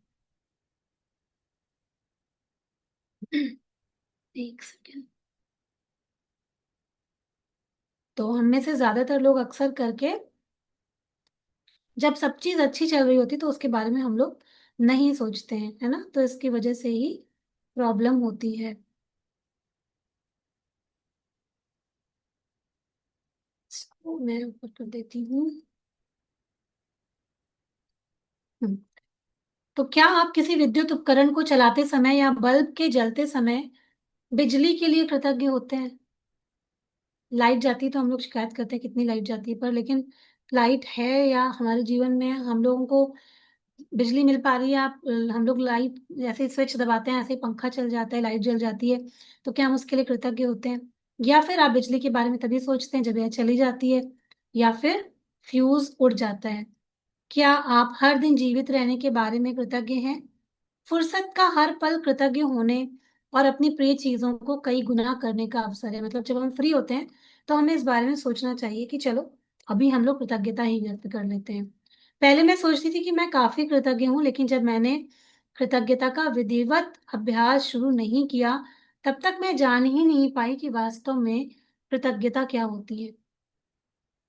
एक सेकेंड। तो हम में से ज्यादातर लोग अक्सर करके जब सब चीज अच्छी चल रही होती तो उसके बारे में हम लोग नहीं सोचते हैं, है ना। तो इसकी वजह से ही प्रॉब्लम होती है। इसको मैं ऊपर कर देती हूँ। हम्म, तो क्या आप किसी विद्युत उपकरण को चलाते समय या बल्ब के जलते समय बिजली के लिए कृतज्ञ होते हैं? लाइट जाती है तो हम लोग शिकायत करते हैं कितनी लाइट जाती है, पर लेकिन लाइट है या हमारे जीवन में हम लोगों को बिजली मिल पा रही है, आप हम लोग लाइट जैसे स्विच दबाते हैं ऐसे ही पंखा चल जाता है, लाइट जल जाती है, तो क्या हम उसके लिए कृतज्ञ होते हैं? या फिर आप बिजली के बारे में तभी सोचते हैं जब यह चली जाती है, या फिर फ्यूज उड़ जाता है? क्या आप हर दिन जीवित रहने के बारे में कृतज्ञ हैं? फुर्सत का हर पल कृतज्ञ होने और अपनी प्रिय चीजों को कई गुना करने का अवसर है। मतलब जब हम फ्री होते हैं तो हमें इस बारे में सोचना चाहिए कि चलो अभी हम लोग कृतज्ञता ही व्यक्त कर लेते हैं। पहले मैं सोचती थी कि मैं काफी कृतज्ञ हूँ, लेकिन जब मैंने कृतज्ञता का विधिवत अभ्यास शुरू नहीं किया, तब तक मैं जान ही नहीं पाई कि वास्तव में कृतज्ञता क्या होती है।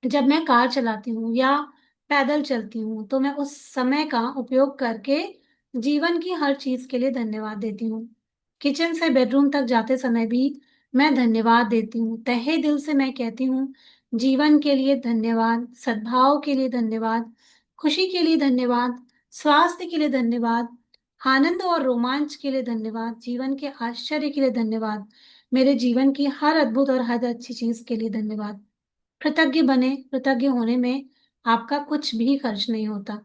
जब मैं कार चलाती हूँ या पैदल चलती हूँ तो मैं उस समय का उपयोग करके जीवन की हर चीज के लिए धन्यवाद देती हूँ। किचन से बेडरूम तक जाते समय भी मैं धन्यवाद देती हूँ। तहे दिल से मैं कहती हूँ जीवन के लिए धन्यवाद, सद्भाव के लिए धन्यवाद, खुशी के लिए धन्यवाद, स्वास्थ्य के लिए धन्यवाद, आनंद और रोमांच के लिए धन्यवाद, जीवन के आश्चर्य के लिए धन्यवाद, मेरे जीवन की हर अद्भुत और हर अच्छी चीज के लिए धन्यवाद। कृतज्ञ बने। कृतज्ञ होने में आपका कुछ भी खर्च नहीं होता,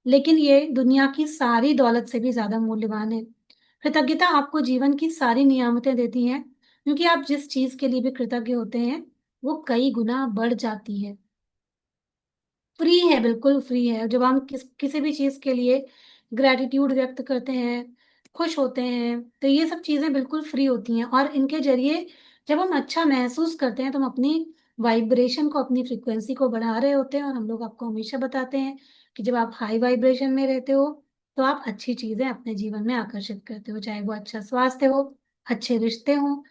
लेकिन ये दुनिया की सारी दौलत से भी ज्यादा मूल्यवान है। कृतज्ञता आपको जीवन की सारी नियामतें देती हैं, क्योंकि आप जिस चीज के लिए भी कृतज्ञ होते हैं वो कई गुना बढ़ जाती है। फ्री है, बिल्कुल फ्री है। जब हम किसी भी चीज के लिए ग्रेटिट्यूड व्यक्त करते हैं, खुश होते हैं, तो ये सब चीजें बिल्कुल फ्री होती हैं, और इनके जरिए जब हम अच्छा महसूस करते हैं तो हम अपनी वाइब्रेशन को, अपनी फ्रिक्वेंसी को बढ़ा रहे होते हैं। और हम लोग आपको हमेशा बताते हैं कि जब आप हाई वाइब्रेशन में रहते हो तो आप अच्छी चीजें अपने जीवन में आकर्षित करते हो, चाहे वो अच्छा स्वास्थ्य हो, अच्छे रिश्ते हो,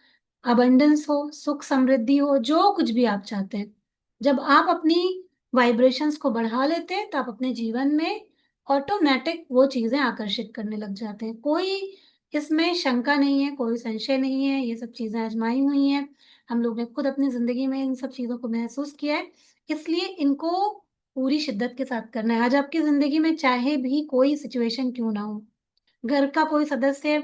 अबंडेंस हो, सुख समृद्धि हो, जो कुछ भी आप चाहते हैं। जब आप अपनी वाइब्रेशंस को बढ़ा लेते हैं तो आप अपने जीवन में ऑटोमेटिक वो चीजें आकर्षित करने लग जाते हैं। कोई इसमें शंका नहीं है, कोई संशय नहीं है, ये सब चीजें आजमाई हुई हैं। हम लोग ने खुद अपनी जिंदगी में इन सब चीजों को महसूस किया है, इसलिए इनको पूरी शिद्दत के साथ करना है। आज आपकी जिंदगी में चाहे भी कोई सिचुएशन क्यों ना हो, घर का कोई सदस्य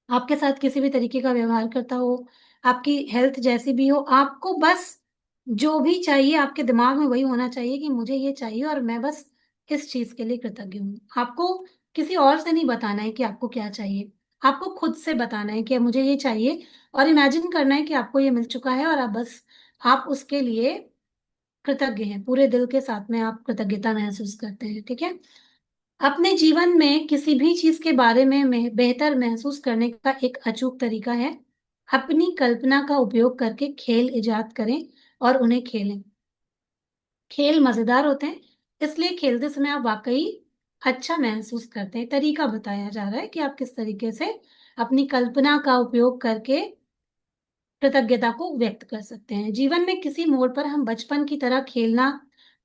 आपके साथ किसी भी तरीके का व्यवहार करता हो, आपकी हेल्थ जैसी भी हो, आपको बस जो भी चाहिए आपके दिमाग में वही होना चाहिए कि मुझे ये चाहिए और मैं बस इस चीज के लिए कृतज्ञ हूँ। आपको किसी और से नहीं बताना है कि आपको क्या चाहिए, आपको खुद से बताना है कि मुझे ये चाहिए, और इमेजिन करना है कि आपको ये मिल चुका है और आप उसके लिए कृतज्ञ हैं। पूरे दिल के साथ में आप कृतज्ञता महसूस करते हैं, ठीक है? अपने जीवन में किसी भी चीज के बारे में बेहतर महसूस करने का एक अचूक तरीका है, अपनी कल्पना का उपयोग करके खेल इजाद करें और उन्हें खेलें। खेल मजेदार होते हैं, इसलिए खेलते समय आप वाकई अच्छा महसूस करते हैं। तरीका बताया जा रहा है कि आप किस तरीके से अपनी कल्पना का उपयोग करके कृतज्ञता को व्यक्त कर सकते हैं। जीवन में किसी मोड़ पर हम बचपन की तरह खेलना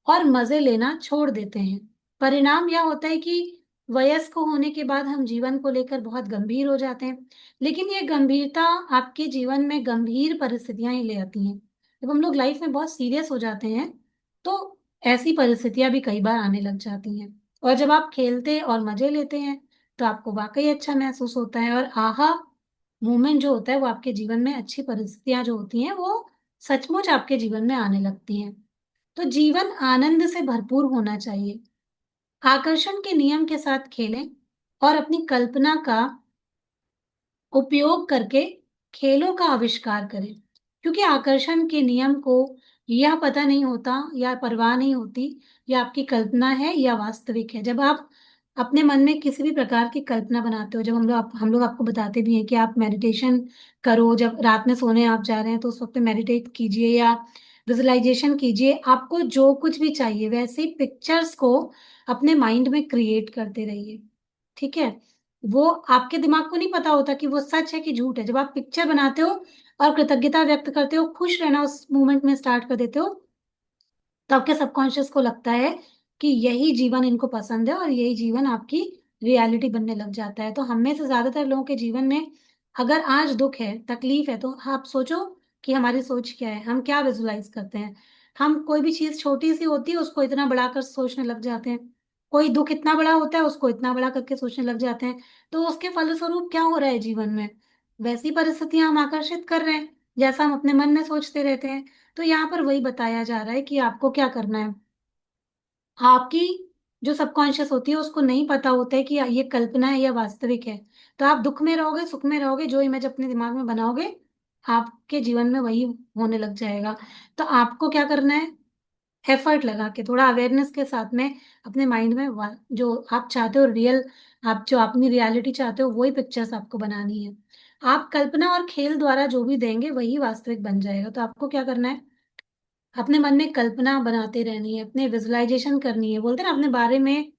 और मजे लेना छोड़ देते हैं। परिणाम यह होता है कि वयस्क होने के बाद हम जीवन को लेकर बहुत गंभीर हो जाते हैं, लेकिन ये गंभीरता आपके जीवन में गंभीर परिस्थितियां ही ले आती हैं। जब हम लोग लाइफ में बहुत सीरियस हो जाते हैं तो ऐसी परिस्थितियां भी कई बार आने लग जाती हैं। और जब आप खेलते और मजे लेते हैं तो आपको वाकई अच्छा महसूस होता है, और आहा मूवमेंट जो होता है वो आपके जीवन में, अच्छी परिस्थितियां जो होती हैं वो सचमुच आपके जीवन में आने लगती हैं। तो जीवन आनंद से भरपूर होना चाहिए। आकर्षण के नियम के साथ खेलें और अपनी कल्पना का उपयोग करके खेलों का आविष्कार करें, क्योंकि आकर्षण के नियम को यह पता नहीं होता या परवाह नहीं होती ये आपकी कल्पना है या वास्तविक है। जब आप अपने मन में किसी भी प्रकार की कल्पना बनाते हो, जब हम लोग आपको बताते भी हैं कि आप मेडिटेशन करो, जब रात में सोने आप जा रहे हैं तो उस वक्त मेडिटेट कीजिए या विजुअलाइजेशन कीजिए। आपको जो कुछ भी चाहिए वैसे पिक्चर्स को अपने माइंड में क्रिएट करते रहिए, ठीक है? वो आपके दिमाग को नहीं पता होता कि वो सच है कि झूठ है। जब आप पिक्चर बनाते हो और कृतज्ञता व्यक्त करते हो, खुश रहना उस मोमेंट में स्टार्ट कर देते हो, तो आपके सबकॉन्शियस को लगता है कि यही जीवन इनको पसंद है और यही जीवन आपकी रियलिटी बनने लग जाता है। तो हम में से ज्यादातर लोगों के जीवन में अगर आज दुख है, तकलीफ है, तो आप सोचो कि हमारी सोच क्या है, हम क्या विजुलाइज करते हैं। हम कोई भी चीज छोटी सी होती है उसको इतना बड़ा कर सोचने लग जाते हैं, कोई दुख इतना बड़ा होता है उसको इतना बड़ा करके सोचने लग जाते हैं। तो उसके फलस्वरूप क्या हो रहा है जीवन में, वैसी परिस्थितियां हम आकर्षित कर रहे हैं जैसा हम अपने मन में सोचते रहते हैं। तो यहाँ पर वही बताया जा रहा है कि आपको क्या करना है। आपकी जो सबकॉन्शियस होती है उसको नहीं पता होता है कि ये कल्पना है या वास्तविक है। तो आप दुख में रहोगे, सुख में रहोगे, जो इमेज अपने दिमाग में बनाओगे आपके जीवन में वही होने लग जाएगा। तो आपको क्या करना है, एफर्ट लगा के थोड़ा अवेयरनेस के साथ में अपने माइंड में जो आप चाहते हो रियल, आप जो अपनी रियलिटी चाहते हो वही पिक्चर्स आपको बनानी है। आप कल्पना और खेल द्वारा जो भी देंगे वही वास्तविक बन जाएगा। तो आपको क्या करना है, अपने मन में कल्पना बनाते रहनी है, अपने विजुअलाइजेशन करनी है, बोलते हैं ना अपने बारे में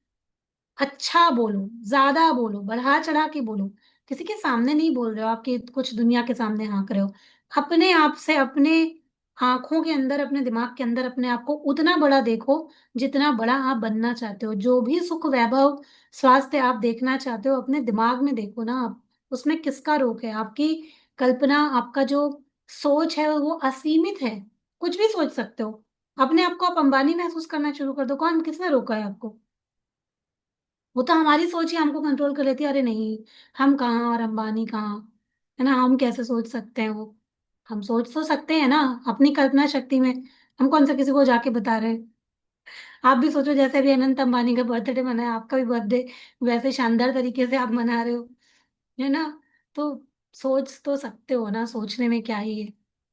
अच्छा बोलो, ज्यादा बोलो, बढ़ा चढ़ा के बोलो। किसी के सामने नहीं बोल रहे हो, आपके कुछ दुनिया के सामने हाँक रहे हो। अपने आप से, अपने आंखों के अंदर, अपने दिमाग के अंदर अपने आप को उतना बड़ा देखो जितना बड़ा आप बनना चाहते हो। जो भी सुख, वैभव, स्वास्थ्य आप देखना चाहते हो अपने दिमाग में देखो ना आप। उसमें किसका रोक है? आपकी कल्पना, आपका जो सोच है वो असीमित है। कुछ भी सोच सकते हो। अपने आप को आप अंबानी महसूस करना शुरू कर दो, कौन, किसने रोका है आपको? वो तो हमारी सोच ही हमको कंट्रोल कर लेती है। अरे नहीं, हम कहाँ और अंबानी कहाँ, है ना, हम कैसे सोच सकते हैं वो। हम सोच तो सकते हैं ना अपनी कल्पना शक्ति में। हम कौन सा किसी को जाके बता रहे हैं। आप भी सोचो, जैसे भी अनंत अंबानी का बर्थडे मनाया, आपका भी बर्थडे वैसे शानदार तरीके से आप मना रहे हो, है ना। तो सोच तो सकते हो ना, सोचने में क्या ही है।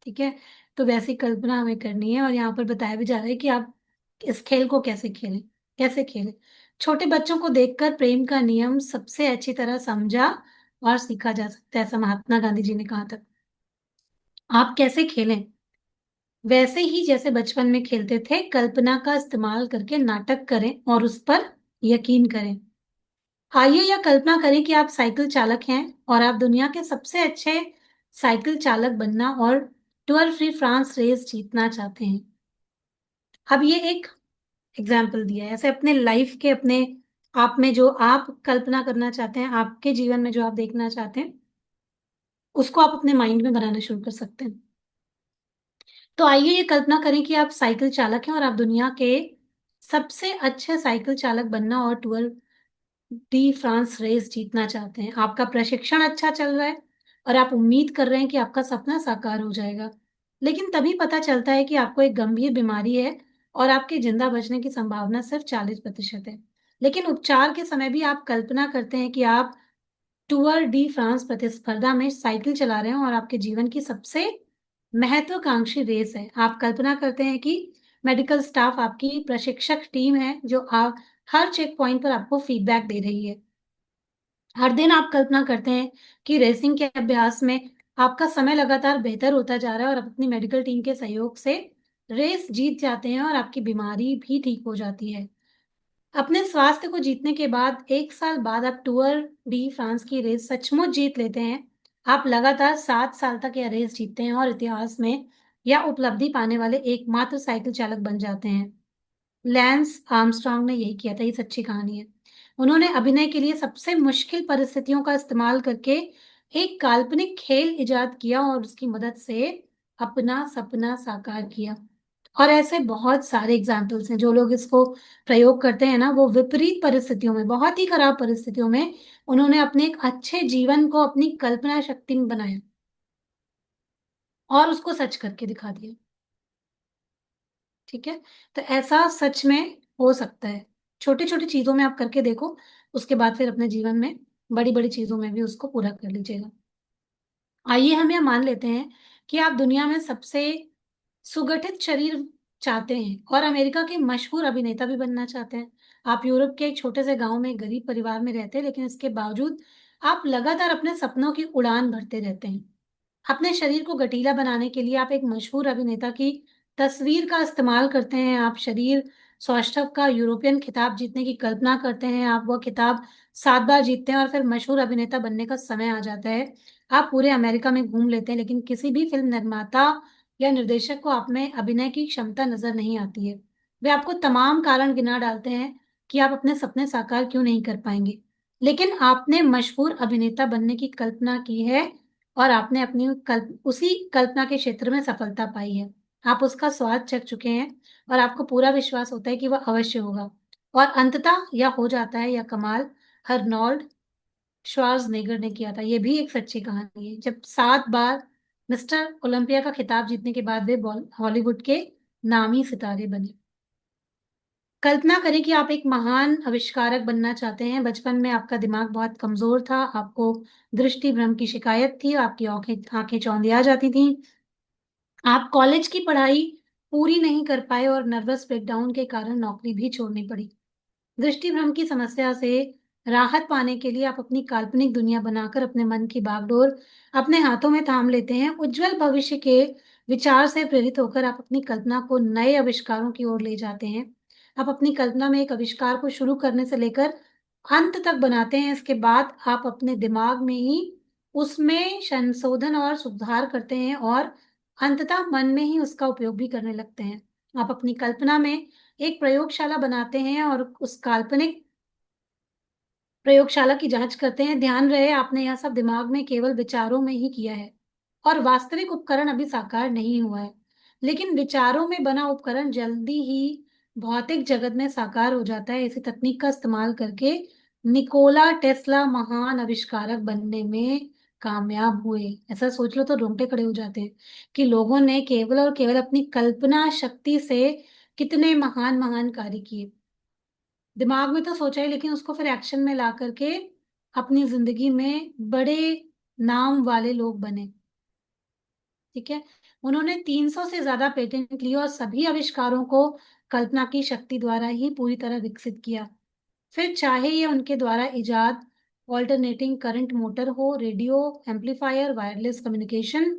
ठीक है। तो वैसी कल्पना हमें करनी है, और यहाँ पर बताया भी जा रहा है कि आप इस खेल को कैसे खेलें। कैसे खेलें? छोटे बच्चों को देखकर प्रेम का नियम सबसे अच्छी तरह समझा और सीखा जा सकता है, ऐसा महात्मा गांधी जी ने कहा था। आप कैसे खेलें? वैसे ही जैसे बचपन में खेलते थे, कल्पना का इस्तेमाल करके नाटक करें और उस पर यकीन करें। आइए यह कल्पना करें कि आप साइकिल चालक हैं और आप दुनिया के सबसे अच्छे साइकिल चालक बनना और टूर फ्री फ्रांस रेस जीतना चाहते हैं। अब ये एक एग्जाम्पल दिया है, ऐसे अपने लाइफ के, अपने आप में जो आप कल्पना करना चाहते हैं, आपके जीवन में जो आप देखना चाहते हैं, उसको आप अपने माइंड में बनाना शुरू कर सकते हैं। तो आइए ये कल्पना करें कि आप साइकिल चालक हैं और आप दुनिया के सबसे अच्छे साइकिल चालक बनना और टूर डी फ्रांस रेस जीतना चाहते हैं। आपका प्रशिक्षण अच्छा चल रहा है और आप उम्मीद कर रहे हैं कि आपका सपना साकार हो जाएगा। लेकिन तभी पता चलता है कि आपको एक गंभीर बीमारी है और आपके जिंदा बचने की संभावना सिर्फ 40% है। लेकिन उपचार के समय भी आप कल्पना करते हैं कि आप टूर डी फ्रांस प्रतिस्पर्धा में साइकिल चला रहे हैं और आपके जीवन की सबसे महत्वाकांक्षी रेस है। आप कल्पना करते हैं कि मेडिकल स्टाफ आपकी प्रशिक्षक टीम है जो आप हर चेक पॉइंट पर आपको फीडबैक दे रही है। हर दिन आप कल्पना करते हैं कि रेसिंग के अभ्यास में आपका समय लगातार बेहतर होता जा रहा है और आप अपनी मेडिकल टीम के सहयोग से रेस जीत जाते हैं और आपकी बीमारी भी ठीक हो जाती है। अपने स्वास्थ्य को जीतने के बाद 1 साल बाद आप टूर डी फ्रांस की रेस सचमुच जीत लेते हैं। आप लगातार 7 साल तक यह रेस जीतते हैं और इतिहास में यह उपलब्धि पाने वाले एकमात्र साइकिल चालक बन जाते हैं। लैंस आर्मस्ट्रांग ने यही किया था, ये सच्ची कहानी है। उन्होंने अभिनय के लिए सबसे मुश्किल परिस्थितियों का इस्तेमाल करके एक काल्पनिक खेल इजाद किया और उसकी मदद से अपना सपना साकार किया। और ऐसे बहुत सारे एग्जाम्पल्स हैं। जो लोग इसको प्रयोग करते हैं ना, वो विपरीत परिस्थितियों में, बहुत ही खराब परिस्थितियों में उन्होंने अपने एक अच्छे जीवन को अपनी कल्पना शक्ति में बनाया और उसको सच करके दिखा दिया। ठीक है। तो ऐसा सच में हो सकता है। छोटी छोटी चीजों में आप करके देखो, उसके बाद फिर अपने जीवन में बड़ी बड़ी चीजों में भी उसको पूरा कर लीजिएगा। आइए हम यह मान लेते हैं कि आप दुनिया में सबसे सुगठित शरीर चाहते हैं और अमेरिका के मशहूर अभिनेता भी बनना चाहते हैं। आप यूरोप के एक छोटे से गांव में एक गरीब परिवार में रहते हैं, लेकिन इसके बावजूद आप लगातार अपने सपनों की उड़ान भरते रहते हैं। अपने शरीर को गठीला बनाने के लिए आप एक मशहूर अभिनेता की तस्वीर का इस्तेमाल करते हैं। आप शरीर सौष्ठव का यूरोपियन खिताब जीतने की कल्पना करते हैं। आप वह खिताब 7 बार जीतते हैं और फिर मशहूर अभिनेता बनने का समय आ जाता है। आप पूरे अमेरिका में घूम लेते हैं, लेकिन किसी भी फिल्म निर्माता या निर्देशक को आप में अभिनय की क्षमता नजर नहीं आती है। वे आपको तमाम कारण गिना डालते हैं कि आप अपने सपने साकार क्यों नहीं कर पाएंगे। लेकिन आपने मशहूर अभिनेता बनने की कल्पना की है और आपने अपनी उसी कल्पना के क्षेत्र में सफलता पाई है। आप उसका स्वाद चख चुके हैं और आपको पूरा विश्वास होता है कि वह अवश्य होगा। और अंततः यह हो जाता है। यह कमाल हर्नोल्ड श्वार्ज़नेगर ने किया था। यह भी एक सच्ची कहानी है। जब 7 बार मिस्टर ओलंपिया का खिताब जीतने के बाद वे हॉलीवुड के नामी सितारे बने। कल्पना करें कि आप एक महान आविष्कारक बनना चाहते हैं। बचपन में आपका दिमाग बहुत कमजोर था, आपको दृष्टि भ्रम की शिकायत थी, आपकी आंखें आंखें चौंधिया जाती थीं। आप कॉलेज की पढ़ाई पूरी नहीं कर पाए और नर्वस ब्रेकडाउन के कारण नौकरी भी छोड़नी पड़ी। दृष्टि भ्रम की समस्या से राहत पाने के लिए आप अपनी काल्पनिक दुनिया बनाकर अपने मन की बागडोर अपने हाथों में थाम लेते हैं। उज्जवल भविष्य के विचार से प्रेरित होकर आप अपनी कल्पना को नए आविष्कारों की ओर ले जाते हैं। आप अपनी कल्पना में एक आविष्कार को शुरू करने से लेकर अंत तक बनाते हैं। इसके बाद आप अपने दिमाग में ही उसमें संशोधन और सुधार करते हैं और अंततः मन में ही उसका उपयोग भी करने लगते हैं। आप अपनी कल्पना में एक प्रयोगशाला बनाते हैं और उस काल्पनिक प्रयोगशाला की जांच करते हैं। ध्यान रहे, आपने यह सब दिमाग में केवल विचारों में ही किया है और वास्तविक उपकरण अभी साकार नहीं हुआ है। लेकिन विचारों में बना उपकरण जल्दी ही भौतिक जगत में साकार हो जाता है। इसी तकनीक का इस्तेमाल करके निकोला टेस्ला महान आविष्कारक बनने में कामयाब हुए। ऐसा सोच लो तो रोंगटे खड़े हो जाते हैं कि लोगों ने केवल और केवल अपनी कल्पना शक्ति से कितने महान महान कार्य किए। दिमाग में तो सोचा ही, लेकिन उसको फिर एक्शन में ला करके अपनी जिंदगी में बड़े नाम वाले लोग बने। ठीक है। उन्होंने 300 से ज्यादा पेटेंट लिए और सभी आविष्कारों को कल्पना की शक्ति द्वारा ही पूरी तरह विकसित किया। फिर चाहे ये उनके द्वारा इजाद ऑल्टरनेटिंग करंट मोटर हो, radio amplifier, wireless communication,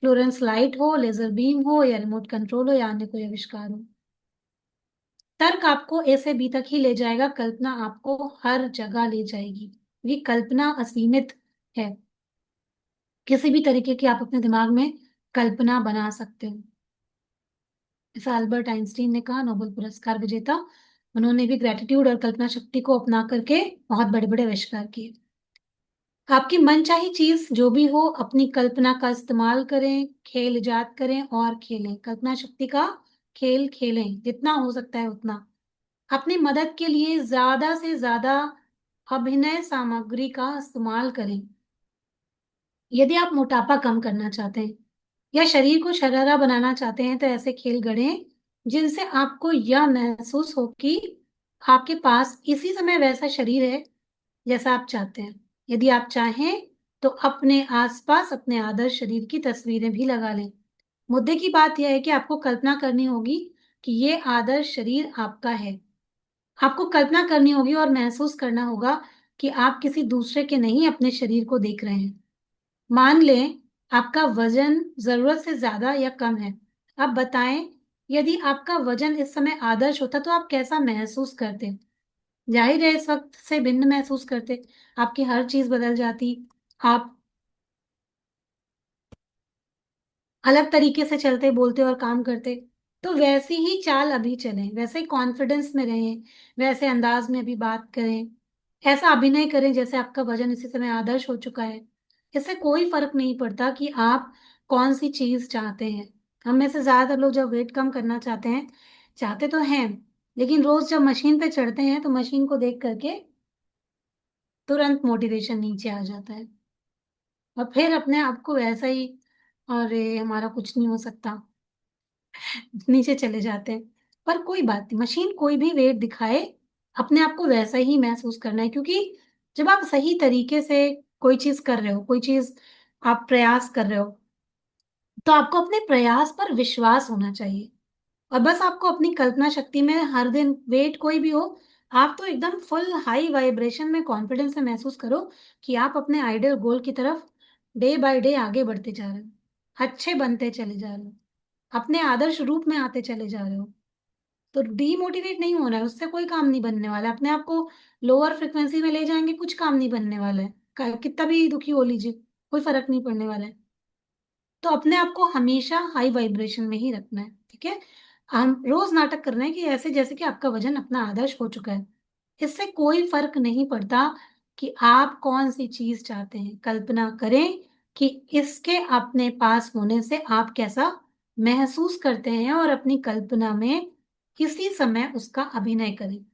Florence light हो, लेजर बीम हो, या रिमोट कंट्रोल हो, या अन्य कोई आविष्कार हो। तर्क आपको ए से बी तक ही ले जाएगा, कल्पना आपको हर जगह ले जाएगी। ये कल्पना असीमित है। किसी भी तरीके की आप अपने दिमाग में कल्पना बना सकते हो। ऐसा अल्बर्ट आइंस्टीन ने कहा, नोबेल पुरस्कार विजेता। उन्होंने भी ग्रेटिट्यूड और कल्पना शक्ति को अपना करके बहुत बड़े बड़े आविष्कार किए। आपकी मनचाही चीज जो भी हो, अपनी कल्पना का इस्तेमाल करें, खेल इजाद करें और खेलें। कल्पना शक्ति का खेल खेलें, जितना हो सकता है उतना। अपनी मदद के लिए ज्यादा से ज्यादा अभिनय सामग्री का इस्तेमाल करें। यदि आप मोटापा कम करना चाहते हैं या शरीर को शरारा बनाना चाहते हैं तो ऐसे खेल गढ़ें जिनसे आपको यह महसूस हो कि आपके पास इसी समय वैसा शरीर है जैसा आप चाहते हैं। यदि आप चाहें तो अपने आसपास अपने आदर्श शरीर की तस्वीरें भी लगा लें। मुद्दे की बात यह है कि आपको कल्पना करनी होगी कि ये आदर्श शरीर आपका है। आपको कल्पना करनी होगी और महसूस करना होगा कि आप किसी दूसरे के नहीं अपने शरीर को देख रहे हैं। मान लें आपका वजन जरूरत से ज्यादा या कम है। अब बताएं, यदि आपका वजन इस समय आदर्श होता तो आप कैसा महसूस करते? जाहिर है इस वक्त से भिन्न महसूस करते। आपकी हर चीज बदल जाती। आप अलग तरीके से चलते बोलते और काम करते। तो वैसी ही चाल अभी चलें, वैसे ही कॉन्फिडेंस में रहें, वैसे अंदाज में अभी बात करें, ऐसा अभिनय करें जैसे आपका वजन इसी समय आदर्श हो चुका है। इससे कोई फर्क नहीं पड़ता कि आप कौन सी चीज चाहते हैं। हम में से ज्यादातर लोग जब वेट कम करना चाहते हैं, चाहते तो हैं, लेकिन रोज जब मशीन पे चढ़ते हैं तो मशीन को देख करके तुरंत मोटिवेशन नीचे आ जाता है और फिर अपने आप को वैसा ही, अरे हमारा कुछ नहीं हो सकता, नीचे चले जाते हैं। पर कोई बात नहीं, मशीन कोई भी वेट दिखाए, अपने आप को वैसा ही महसूस करना है। क्योंकि जब आप सही तरीके से कोई चीज कर रहे हो, कोई चीज आप प्रयास कर रहे हो, तो आपको अपने प्रयास पर विश्वास होना चाहिए। और बस आपको अपनी कल्पना शक्ति में हर दिन वेट कोई भी हो, आप तो एकदम फुल हाई वाइब्रेशन में कॉन्फिडेंस से महसूस करो कि आप अपने आइडियल गोल की तरफ डे बाय डे आगे बढ़ते जा रहे हो, अच्छे बनते चले जा रहे हो, अपने आदर्श रूप में आते चले जा रहे हो। तो डीमोटिवेट नहीं होना है, उससे कोई काम नहीं बनने वाला है। अपने आप को लोअर फ्रिक्वेंसी में ले जाएंगे, कुछ काम नहीं बनने वाला है। कितना भी दुखी हो लीजिए, कोई फर्क नहीं पड़ने वाला है। तो अपने आप को हमेशा हाई वाइब्रेशन में ही रखना है। ठीक है। हम रोज नाटक करना है कि ऐसे जैसे कि आपका वजन अपना आदर्श हो चुका है। इससे कोई फर्क नहीं पड़ता कि आप कौन सी चीज चाहते हैं। कल्पना करें कि इसके अपने पास होने से आप कैसा महसूस करते हैं और अपनी कल्पना में इसी समय उसका अभिनय करें।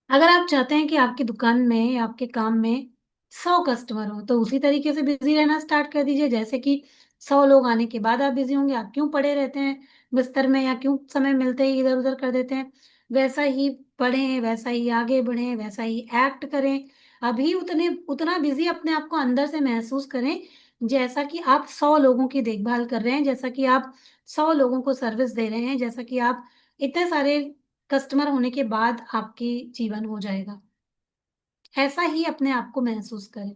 अगर आप चाहते हैं कि आपकी दुकान में या आपके काम में 100 कस्टमर हो, तो उसी तरीके से बिजी रहना स्टार्ट कर दीजिए जैसे कि 100 लोग आने के बाद आप बिजी होंगे। आप क्यों पड़े रहते हैं बिस्तर में या क्यों समय मिलते ही इधर उधर कर देते हैं। वैसा ही पढ़ें, वैसा ही आगे बढ़ें, वैसा ही एक्ट करें। अभी उतने उतना बिजी अपने आप को अंदर से महसूस करें जैसा कि आप 100 लोगों की देखभाल कर रहे हैं, जैसा कि आप 100 लोगों को सर्विस दे रहे हैं, जैसा कि आप इतने सारे कस्टमर होने के बाद आपकी जीवन हो जाएगा। ऐसा ही अपने आप को महसूस करें।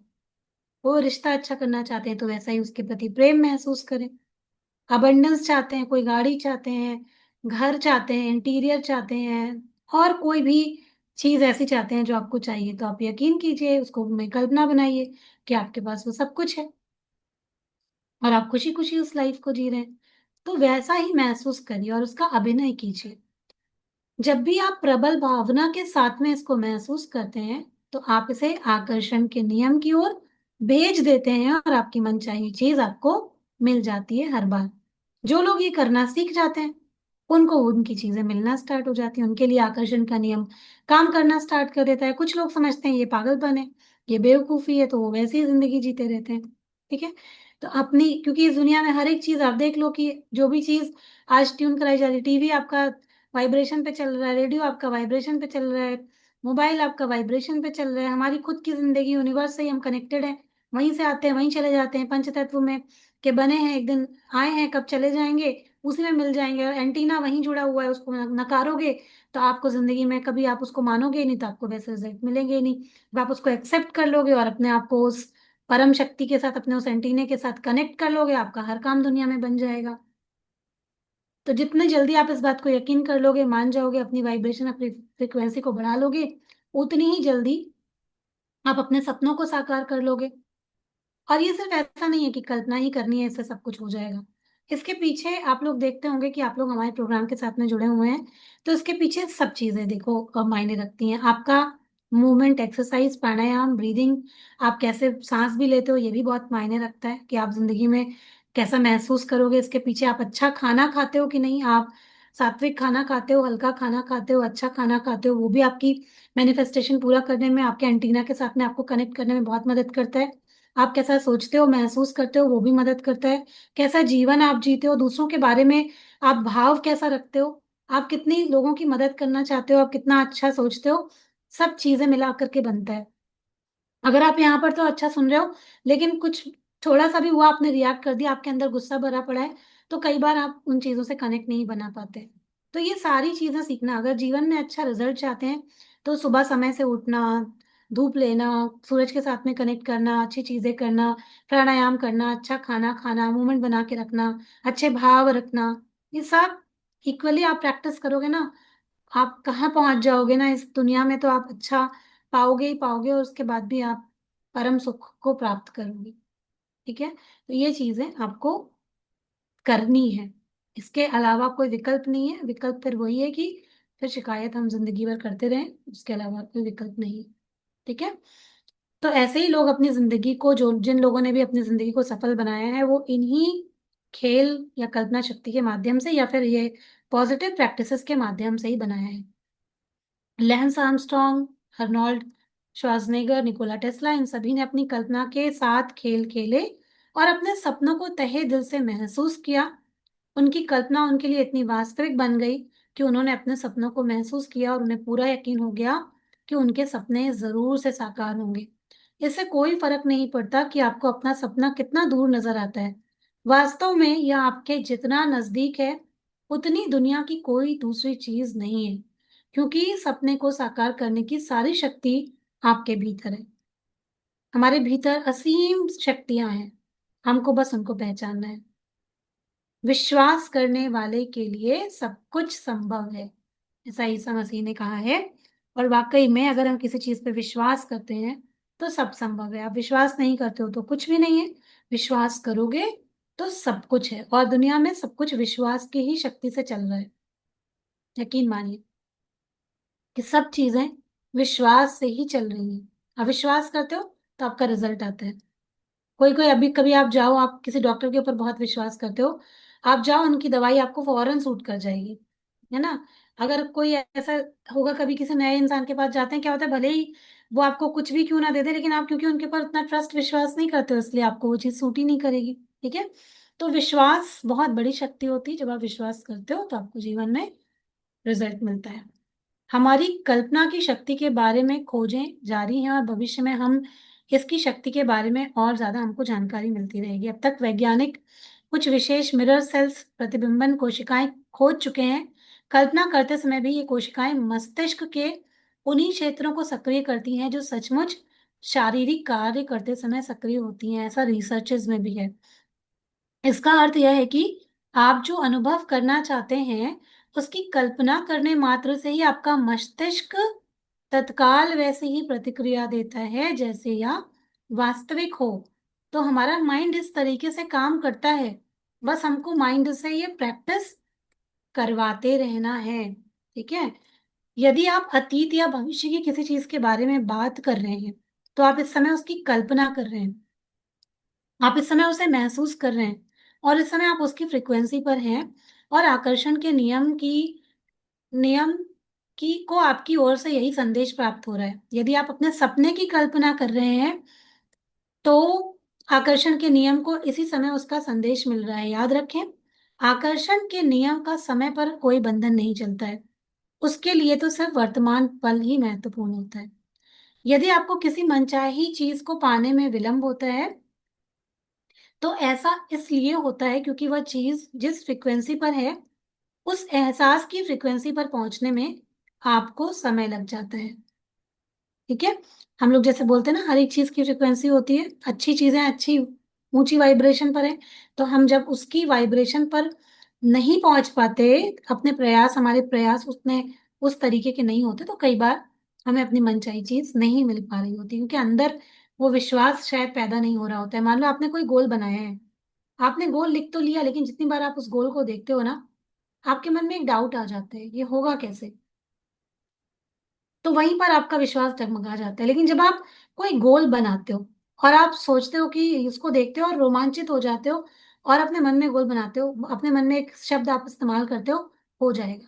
वो रिश्ता अच्छा करना चाहते हैं तो वैसा ही उसके प्रति प्रेम महसूस करें। अबंडेंस चाहते हैं, कोई गाड़ी चाहते हैं, घर चाहते हैं, इंटीरियर चाहते हैं, और कोई भी चीज ऐसी चाहते हैं जो आपको चाहिए, तो आप यकीन कीजिए, उसको में कल्पना बनाइए कि आपके पास वो सब कुछ है और आप खुशी खुशी उस लाइफ को जी रहे हैं। तो वैसा ही महसूस करिए और उसका अभिनय कीजिए। जब भी आप प्रबल भावना के साथ में इसको महसूस करते हैं तो आप इसे आकर्षण के नियम की ओर भेज देते हैं और आपकी मनचाही चीज आपको मिल जाती है हर बार। जो लोग ये करना सीख जाते हैं उनको उनकी चीजें मिलना स्टार्ट हो जाती हैं, उनके लिए आकर्षण का नियम काम करना स्टार्ट कर देता है। कुछ लोग समझते हैं ये पागलपन है, ये बेवकूफी है, तो वो वैसे ही जिंदगी जीते रहते हैं। ठीक है। तो अपनी, क्योंकि इस दुनिया में हर एक चीज आप देख लो कि जो भी चीज आज ट्यून कराई जा रही है, टीवी आपका वाइब्रेशन पे चल रहा है, रेडियो आपका वाइब्रेशन पे चल रहा है, मोबाइल आपका वाइब्रेशन पे चल रहा है, हमारी खुद की जिंदगी यूनिवर्स से ही हम कनेक्टेड हैं। वहीं से आते हैं वहीं चले जाते हैं, पंच तत्व में के बने हैं, एक दिन आए हैं, कब चले जाएंगे उसी में मिल जाएंगे। और एंटीना वहीं जुड़ा हुआ है, उसको नकारोगे तो आपको जिंदगी में कभी आप उसको मानोगे ही नहीं, तो आपको वैसे रिजल्ट मिलेंगे ही नहीं। जब आप उसको एक्सेप्ट कर लोगे और अपने आप को उस परम शक्ति के साथ, अपने उस एंटीने के साथ कनेक्ट कर लोगे, आपका हर काम दुनिया में बन जाएगा। तो जितने जल्दी आप इस बात को यकीन कर लोगे, मान जाओगे, अपनी वाइब्रेशन, अपनी फ्रिक्वेंसी को बढ़ा लोगे, उतनी ही जल्दी आप अपने सपनों को साकार कर लोगे। और ये सिर्फ ऐसा नहीं है कि कल्पना ही करनी है इससे सब कुछ हो जाएगा। इसके पीछे आप लोग देखते होंगे कि आप लोग हमारे प्रोग्राम के साथ में जुड़े हुए हैं, तो इसके पीछे सब चीजें देखो मायने रखती हैं। आपका मूवमेंट, एक्सरसाइज, प्राणायाम, ब्रीदिंग, आप कैसे सांस भी लेते हो, ये भी बहुत मायने रखता है कि आप जिंदगी में कैसा महसूस करोगे। इसके पीछे आप अच्छा खाना खाते हो कि नहीं, आप सात्विक खाना खाते हो, हल्का खाना खाते हो, अच्छा खाना खाते हो, वो भी आपकी मैनिफेस्टेशन पूरा करने में, आपके एंटीना के साथ में आपको कनेक्ट करने में बहुत मदद करता है। आप कैसा सोचते हो, महसूस करते हो, वो भी मदद करता है। कैसा जीवन आप जीते हो, दूसरों के बारे में आप भाव कैसा रखते हो, आप कितनी लोगों की मदद करना चाहते हो, आप कितना अच्छा सोचते हो, सब चीजें मिला करके बनता है। अगर आप यहाँ पर तो अच्छा सुन रहे हो, लेकिन कुछ थोड़ा सा भी हुआ, आपने रिएक्ट कर दिया, आपके अंदर गुस्सा भरा पड़ा है, तो कई बार आप उन चीजों से कनेक्ट नहीं बना पाते। तो ये सारी चीजें सीखना, अगर जीवन में अच्छा रिजल्ट चाहते हैं तो सुबह समय से उठना, धूप लेना, सूरज के साथ में कनेक्ट करना, अच्छी चीजें करना, प्राणायाम करना, अच्छा खाना खाना, मूवमेंट बना के रखना, अच्छे भाव रखना, ये सब इक्वली आप प्रैक्टिस करोगे ना, आप कहाँ पहुंच जाओगे ना इस दुनिया में, तो आप अच्छा पाओगे ही पाओगे, और उसके बाद भी आप परम सुख को प्राप्त करोगे। ठीक है। तो ये चीजें आपको करनी है, इसके अलावा कोई विकल्प नहीं है। विकल्प फिर वही है कि फिर शिकायत हम जिंदगी भर करते रहें, उसके अलावा कोई विकल्प नहीं है। ठीक है। तो ऐसे ही लोग अपनी जिंदगी को, जो जिन लोगों ने भी अपनी जिंदगी को सफल बनाया है, वो इन्हीं खेल या कल्पना शक्ति के माध्यम से या फिर ये पॉजिटिव प्रैक्टिसेस के माध्यम से ही बनाया है। Lance Armstrong, Arnold Schwarzenegger, Nikola Tesla, इन सभी ने अपनी कल्पना के साथ खेल खेले और अपने सपनों को तहे दिल से महसूस किया। उनकी कल्पना उनके लिए इतनी वास्तविक बन गई कि उन्होंने अपने सपनों को महसूस किया और उन्हें पूरा यकीन हो गया कि उनके सपने जरूर से साकार होंगे। इससे कोई फर्क नहीं पड़ता कि आपको अपना सपना कितना दूर नजर आता है, वास्तव में यह आपके जितना नजदीक है उतनी दुनिया की कोई दूसरी चीज नहीं है, क्योंकि सपने को साकार करने की सारी शक्ति आपके भीतर है। हमारे भीतर असीम शक्तियां हैं, हमको बस उनको पहचानना है। विश्वास करने वाले के लिए सब कुछ संभव है, ऐसा ईसा मसीह ने कहा है। और वाकई में अगर हम किसी चीज पे विश्वास करते हैं तो सब संभव है। आप विश्वास नहीं करते हो तो कुछ भी नहीं है, विश्वास करोगे तो सब कुछ है। और दुनिया में सब कुछ विश्वास की ही शक्ति से चल रहा है। यकीन मानिए कि सब चीजें विश्वास से ही चल रही हैं। आप विश्वास करते हो तो आपका रिजल्ट आता है। कोई कोई, अभी कभी आप जाओ, आप किसी डॉक्टर के ऊपर बहुत विश्वास करते हो, आप जाओ, उनकी दवाई आपको फौरन सूट कर जाएगी, है ना। अगर कोई ऐसा होगा, कभी किसी नए इंसान के पास जाते हैं, क्या होता है, भले ही वो आपको कुछ भी क्यों ना दे दे, लेकिन आप क्योंकि उनके ऊपर उतना ट्रस्ट विश्वास नहीं करते हो, इसलिए आपको वो चीज सूट ही नहीं करेगी। ठीक है। तो विश्वास बहुत बड़ी शक्ति होती है। जब आप विश्वास करते हो तो आपको जीवन में रिजल्ट मिलता है। हमारी कल्पना की शक्ति के बारे में खोजें जारी हैं और भविष्य में हम इसकी शक्ति के बारे में और ज्यादा हमको जानकारी मिलती रहेगी। अब तक वैज्ञानिक कुछ विशेष मिरर सेल्स प्रतिबिंबन कोशिकाएं खोज चुके हैं। कल्पना करते समय भी ये कोशिकाएं मस्तिष्क के उन्हीं क्षेत्रों को सक्रिय करती हैं जो सचमुच शारीरिक कार्य करते समय सक्रिय होती हैं। ऐसा रिसर्चेस में भी है। इसका अर्थ यह है कि आप जो अनुभव करना चाहते हैं उसकी कल्पना करने मात्र से ही आपका मस्तिष्क तत्काल वैसे ही प्रतिक्रिया देता है जैसे या वास्तविक हो। तो हमारा माइंड इस तरीके से काम करता है। बस हमको माइंड से ये प्रैक्टिस करवाते रहना है। ठीक है। यदि आप अतीत या भविष्य की किसी चीज के बारे में बात कर रहे हैं तो आप इस समय उसकी कल्पना कर रहे हैं। आप इस समय उसे महसूस कर रहे हैं और इस समय आप उसकी फ्रिक्वेंसी पर हैं और आकर्षण के नियम की को आपकी ओर से यही संदेश प्राप्त हो रहा है। यदि आप अपने सपने की कल्पना कर रहे हैं तो आकर्षण के नियम को इसी समय उसका संदेश मिल रहा है। याद रखें, आकर्षण के नियम का समय पर कोई बंधन नहीं चलता है। उसके लिए तो सिर्फ वर्तमान पल ही महत्वपूर्ण होता है। यदि आपको किसी मनचाही चीज को पाने में विलंब होता है तो ऐसा इसलिए होता है क्योंकि वह चीज जिस फ्रिक्वेंसी पर है उस एहसास की फ्रिक्वेंसी पर पहुंचने में आपको समय लग जाता है। ठीक है। हम लोग जैसे बोलते हैं ना, हर एक चीज की फ्रिक्वेंसी होती है। अच्छी चीजें अच्छी ऊंची वाइब्रेशन पर है, तो हम जब उसकी वाइब्रेशन पर नहीं पहुंच पाते, अपने प्रयास हमारे प्रयास उसने उस तरीके के नहीं होते, तो कई बार हमें अपनी मनचाही चीज नहीं मिल पा रही होती क्योंकि अंदर वो विश्वास शायद पैदा नहीं हो रहा होता है। मान लो आपने कोई गोल बनाया है, आपने गोल लिख तो लिया, लेकिन जितनी बार आप उस गोल को देखते हो ना, आपके मन में एक डाउट आ जाता है, ये होगा कैसे। तो वहीं पर आपका विश्वास डगमगा जाता है। लेकिन जब आप कोई गोल बनाते हो और आप सोचते हो कि इसको देखते हो और रोमांचित हो जाते हो और अपने मन में गोल बनाते हो, अपने मन में एक शब्द आप इस्तेमाल करते हो जाएगा।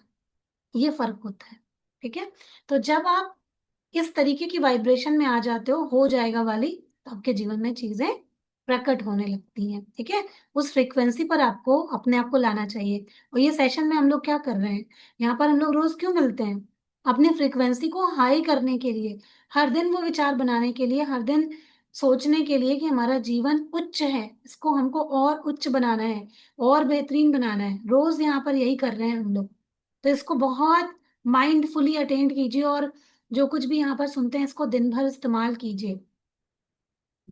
ये फर्क होता है। ठीक है। तो जब आप इस तरीके की वाइब्रेशन में आ जाते हो जाएगा वाली, तो आपके जीवन में चीजें प्रकट होने लगती हैं। ठीक है। उस फ्रीक्वेंसी पर आपको अपने आप को लाना चाहिए। और ये सेशन में हम लोग क्या कर रहे हैं, यहाँ पर हम लोग रोज क्यों मिलते हैं? अपनी फ्रीक्वेंसी को हाई करने के लिए, हर दिन वो विचार बनाने के लिए, हर दिन सोचने के लिए कि हमारा जीवन उच्च है, इसको हमको और उच्च बनाना है, और बेहतरीन बनाना है। रोज यहाँ पर यही कर रहे हैं हम लोग। तो इसको बहुत माइंडफुली अटेंड कीजिए और जो कुछ भी यहाँ पर सुनते हैं इसको दिन भर इस्तेमाल कीजिए।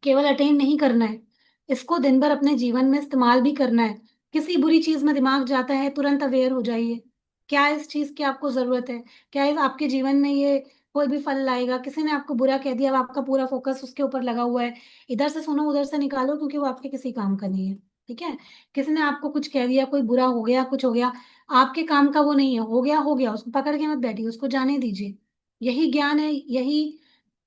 केवल अटेंड नहीं करना है, इसको दिन भर अपने जीवन में इस्तेमाल भी करना है। किसी बुरी चीज में दिमाग जाता है, तुरंत अवेयर हो जाइए, क्या इस चीज की आपको जरूरत है, क्या इस आपके जीवन में ये कोई भी फल लाएगा। किसी ने आपको बुरा कह दिया, अब आपका पूरा फोकस उसके ऊपर लगा हुआ है, इधर से सुनो उधर से निकालो, क्योंकि वो आपके किसी काम का नहीं है। ठीक है। किसी ने आपको कुछ कह दिया, कोई बुरा हो गया, कुछ हो गया, आपके काम का वो नहीं है। हो गया, उसको पकड़ के मत बैठिए, उसको जाने दीजिए। यही ज्ञान है। यही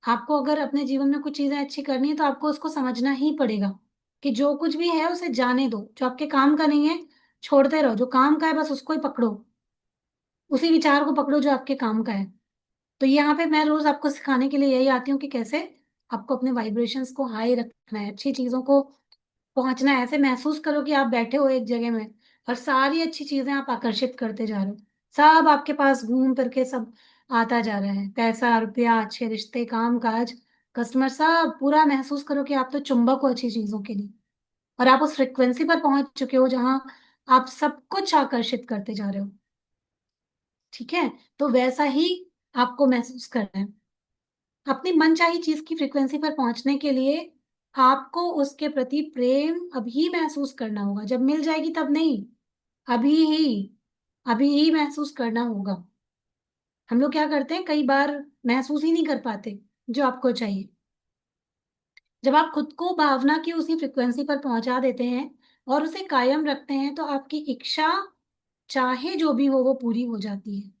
आपको अगर अपने जीवन में कुछ चीजें अच्छी करनी है तो आपको उसको समझना ही पड़ेगा कि जो कुछ भी है उसे जाने दो, जो आपके काम का नहीं है छोड़ते रहो, जो काम का है बस उसको ही पकड़ो, उसी विचार को पकड़ो जो आपके काम का है। तो यहाँ पे मैं रोज आपको सिखाने के लिए यही आती हूँ कि कैसे आपको अपने वाइब्रेशंस को हाई रखना है, अच्छी चीजों को पहुंचना है। ऐसे महसूस करो कि आप बैठे हो एक जगह में और सारी अच्छी चीजें आप आकर्षित करते जा रहे हो, सब आपके पास घूम फिर के सब आता जा रहा है। पैसा, रुपया, अच्छे रिश्ते, काम काज, कस्टमर, सब पूरा महसूस करो कि आप तो चुंबक हो अच्छी चीजों के लिए, और आप उस फ्रिक्वेंसी पर पहुंच चुके हो जहां आप सब कुछ आकर्षित करते जा रहे हो। ठीक है। तो वैसा ही आपको महसूस करना है। अपनी मनचाही चीज की फ्रिक्वेंसी पर पहुंचने के लिए आपको उसके प्रति प्रेम अभी महसूस करना होगा। जब मिल जाएगी तब नहीं, अभी ही, अभी ही महसूस करना होगा। हम लोग क्या करते हैं, कई बार महसूस ही नहीं कर पाते जो आपको चाहिए। जब आप खुद को भावना की उसी फ्रिक्वेंसी पर पहुंचा देते हैं और उसे कायम रखते हैं तो आपकी इच्छा चाहे जो भी हो वो पूरी हो जाती है।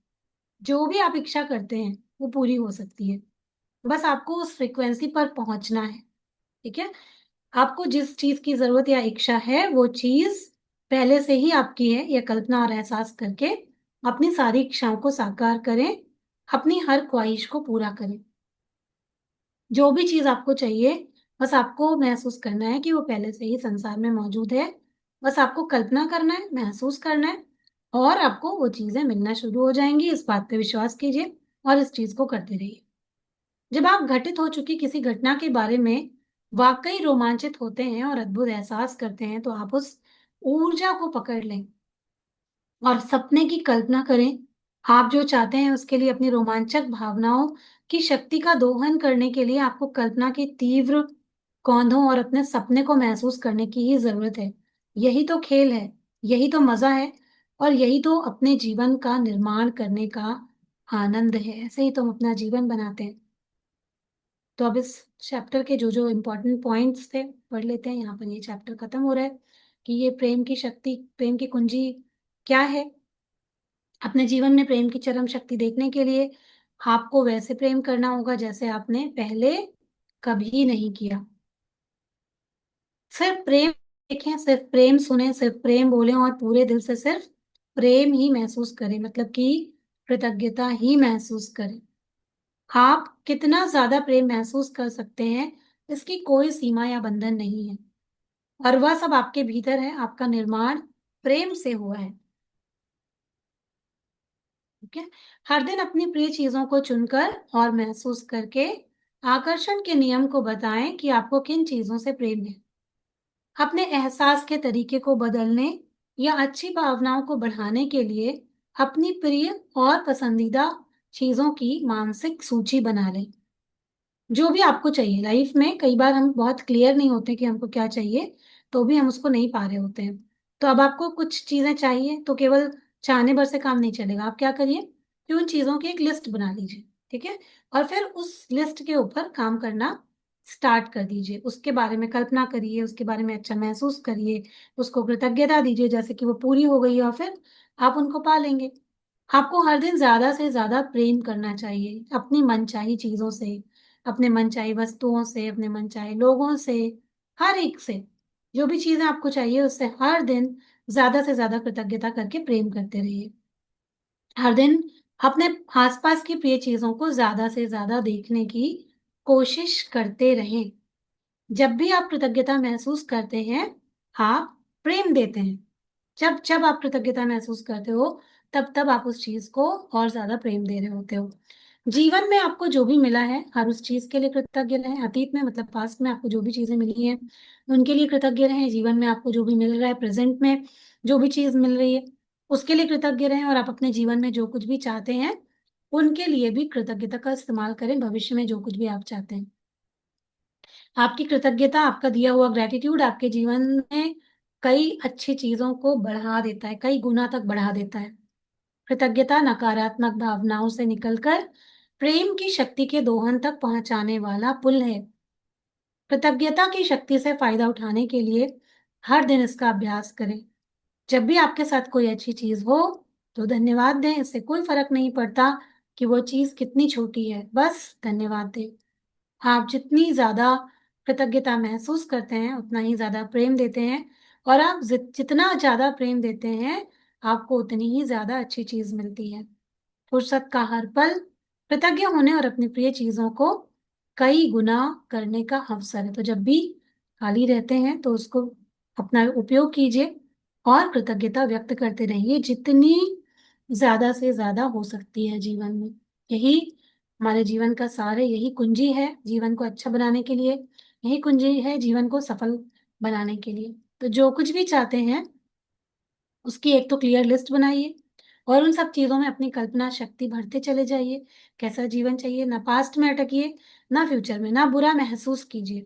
जो भी आप इच्छा करते हैं वो पूरी हो सकती है। बस आपको उस फ्रिक्वेंसी पर पहुंचना है। ठीक है। आपको जिस चीज की जरूरत या इच्छा है वो चीज पहले से ही आपकी है, यह कल्पना और एहसास करके अपनी सारी इच्छाओं को साकार करें, अपनी हर ख्वाहिश को पूरा करें। जो भी चीज आपको चाहिए, बस आपको महसूस करना है कि वो पहले से ही संसार में मौजूद है बस आपको कल्पना करना है, महसूस करना है, और आपको वो चीजें मिलना शुरू हो जाएंगी। इस बात पे विश्वास कीजिए और इस चीज को करते रहिए। जब आप घटित हो चुकी किसी घटना के बारे में वाकई रोमांचित होते हैं और अद्भुत एहसास करते हैं, तो आप उस ऊर्जा को पकड़ लें और सपने की कल्पना करें। आप जो चाहते हैं उसके लिए अपनी रोमांचक भावनाओं की शक्ति का दोहन करने के लिए आपको कल्पना की तीव्र कौंधों और अपने सपने को महसूस करने की ही जरूरत है। यही तो खेल है, यही तो मजा है, और यही तो अपने जीवन का निर्माण करने का आनंद है। ऐसे ही तो हम अपना जीवन बनाते हैं। तो अब इस चैप्टर के जो जो इम्पोर्टेंट पॉइंट्स थे पढ़ लेते हैं। यहाँ पर ये चैप्टर खत्म हो रहा है कि ये प्रेम की शक्ति, प्रेम की कुंजी क्या है। अपने जीवन में प्रेम की चरम शक्ति देखने के लिए आपको वैसे प्रेम करना होगा जैसे आपने पहले कभी नहीं किया। सिर्फ प्रेम देखें, सिर्फ प्रेम सुने, सिर्फ प्रेम बोले, और पूरे दिल से सिर्फ प्रेम ही महसूस करें, मतलब कि कृतज्ञता ही महसूस करें। आप कितना ज्यादा प्रेम महसूस कर सकते हैं, इसकी कोई सीमा या बंधन नहीं है, और वह सब आपके भीतर है। आपका निर्माण प्रेम से हुआ है। ठीक है। हर दिन अपनी प्रिय चीजों को चुनकर और महसूस करके आकर्षण के नियम को बताएं कि आपको किन चीजों से प्रेम है। अपने एहसास के तरीके को बदलने या अच्छी भावनाओं को बढ़ाने के लिए अपनी प्रिय और पसंदीदा चीजों की मानसिक सूची बना लें। जो भी आपको चाहिए लाइफ में, कई बार हम बहुत क्लियर नहीं होते कि हमको क्या चाहिए, तो भी हम उसको नहीं पा रहे होते हैं। तो अब आपको कुछ चीजें चाहिए, तो केवल चाहने भर से काम नहीं चलेगा। आप क्या करिए कि उन चीजों की एक लिस्ट बना लीजिए। ठीक है। और फिर उस लिस्ट के ऊपर काम करना स्टार्ट कर दीजिए। उसके बारे में कल्पना करिए, उसके बारे में अच्छा महसूस करिए, उसको कृतज्ञता दीजिए जैसे कि वो पूरी हो गई है, और फिर आप उनको पा लेंगे। आपको हर दिन ज्यादा से ज्यादा प्रेम करना चाहिए अपनी मनचाही चीजों से, अपने मनचाही वस्तुओं से, अपने मनचाहे लोगों से, हर एक से। जो भी चीजें आपको चाहिए उससे हर दिन ज्यादा से ज्यादा कृतज्ञता करके प्रेम करते रहिए। हर दिन अपने आसपास की प्रिय चीजों को ज्यादा से ज्यादा देखने की कोशिश करते रहें। जब भी आप कृतज्ञता महसूस करते हैं, आप प्रेम देते हैं। जब जब आप कृतज्ञता महसूस करते हो, तब तब आप उस चीज को और ज्यादा प्रेम दे रहे होते हो। जीवन में आपको जो भी मिला है, हर उस चीज के लिए कृतज्ञ रहें। अतीत में मतलब पास्ट में आपको जो भी चीजें मिली हैं, उनके लिए कृतज्ञ रहें। जीवन में आपको जो भी मिल रहा है, प्रेजेंट में जो भी चीज मिल रही है, उसके लिए कृतज्ञ रहें। और आप अपने जीवन में जो कुछ भी चाहते हैं, उनके लिए भी कृतज्ञता का इस्तेमाल करें। भविष्य में जो कुछ भी आप चाहते हैं, आपकी कृतज्ञता, आपका दिया हुआ ग्रेटिट्यूड आपके जीवन में कई अच्छी चीजों को बढ़ा देता है, कई गुना तक बढ़ा देता है। कृतज्ञता नकारात्मक भावनाओं से निकलकर प्रेम की शक्ति के दोहन तक पहुंचाने वाला पुल है। कृतज्ञता की शक्ति से फायदा उठाने के लिए हर दिन इसका अभ्यास करें। जब भी आपके साथ कोई अच्छी चीज हो, तो धन्यवाद दें। इससे कोई फर्क नहीं पड़ता कि वो चीज कितनी छोटी है, बस धन्यवाद दें। आप जितनी ज्यादा कृतज्ञता महसूस करते हैं, उतना ही ज्यादा प्रेम देते हैं। और आप जितना ज्यादा प्रेम देते हैं, आपको उतनी ही ज्यादा अच्छी चीज मिलती है। फुर्सत का हर पल कृतज्ञ होने और अपनी प्रिय चीजों को कई गुना करने का अवसर है। तो जब भी खाली रहते हैं, तो उसको अपना उपयोग कीजिए और कृतज्ञता व्यक्त करते रहिए, जितनी ज्यादा से ज्यादा हो सकती है जीवन में। यही हमारे जीवन का सार है, यही कुंजी है जीवन को अच्छा बनाने के लिए, यही कुंजी है जीवन को सफल बनाने के लिए। तो जो कुछ भी चाहते हैं, उसकी एक तो क्लियर लिस्ट बनाइए, और उन सब चीजों में अपनी कल्पना शक्ति भरते चले जाइए। कैसा जीवन चाहिए, ना पास्ट में अटकिए, ना फ्यूचर में, ना बुरा महसूस कीजिए।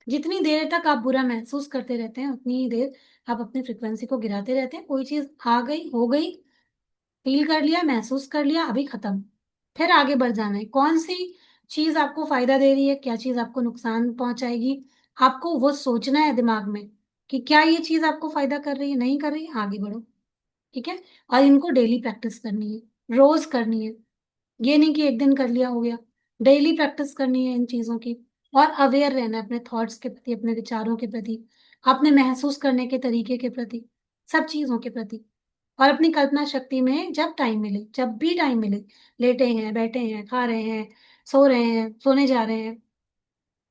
जितनी देर तक आप बुरा महसूस करते रहते हैं, उतनी ही देर आप अपनी फ्रिक्वेंसी को गिराते रहते हैं। कोई चीज आ गई, हो गई, फील कर लिया, महसूस कर लिया, अभी खत्म। फिर आगे बढ़ जाना है। कौन सी चीज आपको फायदा दे रही है, क्या चीज आपको नुकसान पहुंचाएगी, आपको वो सोचना है दिमाग में कि क्या ये चीज आपको फायदा कर रही है, नहीं कर रही है, आगे बढ़ो। ठीक है। और इनको डेली प्रैक्टिस करनी है, रोज करनी है। ये नहीं कि एक दिन कर लिया हो गया, डेली प्रैक्टिस करनी है इन चीजों की। और अवेयर रहना है अपने थॉट्स के प्रति, अपने विचारों के प्रति, अपने महसूस करने के तरीके के प्रति, सब चीजों के प्रति। और अपनी कल्पना शक्ति में जब टाइम मिले, जब भी टाइम मिले, लेटे हैं, बैठे हैं, खा रहे हैं, सो रहे हैं, सोने जा रहे हैं,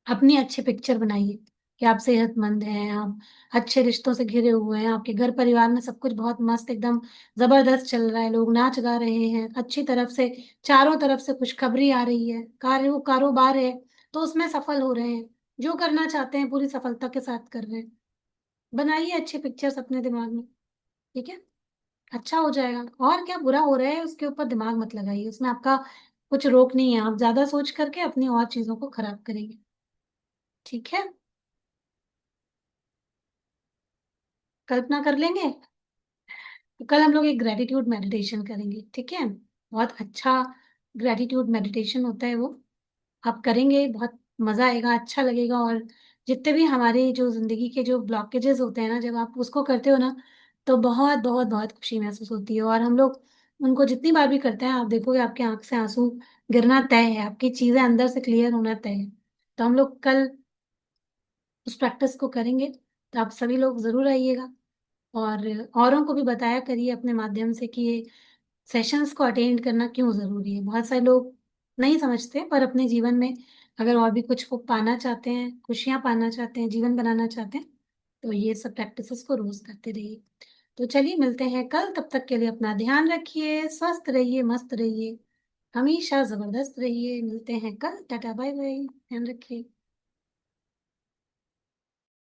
अपनी अच्छी पिक्चर बनाइए। कि आप सेहतमंद हैं, आप अच्छे रिश्तों से घिरे हुए हैं, आपके घर परिवार में सब कुछ बहुत मस्त एकदम जबरदस्त चल रहा है, लोग नाच गा रहे हैं अच्छी तरफ से, चारों तरफ से खुशखबरी आ रही है, कारोबार है तो उसमें सफल हो रहे हैं, जो करना चाहते हैं पूरी सफलता के साथ कर रहे हैं। बनाइए अच्छी पिक्चर्स अपने दिमाग में। ठीक है, अच्छा हो जाएगा। और क्या बुरा हो रहा है उसके ऊपर दिमाग मत लगाइए, उसमें आपका कुछ रोक नहीं है, आप ज्यादा सोच करके अपनी और चीजों को खराब करेंगे। ठीक है, कल्पना कर लेंगे। तो कल हम लोग एक ग्रेटिट्यूड मेडिटेशन करेंगे, ठीक है। बहुत अच्छा ग्रेटिट्यूड मेडिटेशन होता है वो, आप करेंगे, बहुत मजा आएगा, अच्छा लगेगा। और जितने भी हमारे जो जिंदगी के जो ब्लॉकेजेस होते हैं ना, जब आप उसको करते हो ना, तो बहुत बहुत बहुत खुशी महसूस होती है। और हम लोग उनको जितनी बार भी करते हैं, आप देखोगे आपके आंख से आंसू गिरना तय है, आपकी चीजें अंदर से क्लियर होना तय है। तो हम लोग कल उस प्रैक्टिस को करेंगे, तो आप सभी लोग जरूर आइएगा। और औरों को भी बताया करिए अपने माध्यम से कि ये सेशंस को अटेंड करना क्यों जरूरी है। बहुत सारे लोग नहीं समझते, पर अपने जीवन में अगर और भी कुछ वो पाना चाहते हैं, खुशियां पाना चाहते हैं, जीवन बनाना चाहते हैं, तो ये सब प्रैक्टिसेस को रोज करते रहिए। तो चलिए मिलते हैं कल, तब तक के लिए अपना ध्यान रखिए, स्वस्थ रहिए, मस्त रहिए, हमेशा जबरदस्त रहिए। मिलते हैं कल, टाटा बाय बाय, ध्यान रखिए।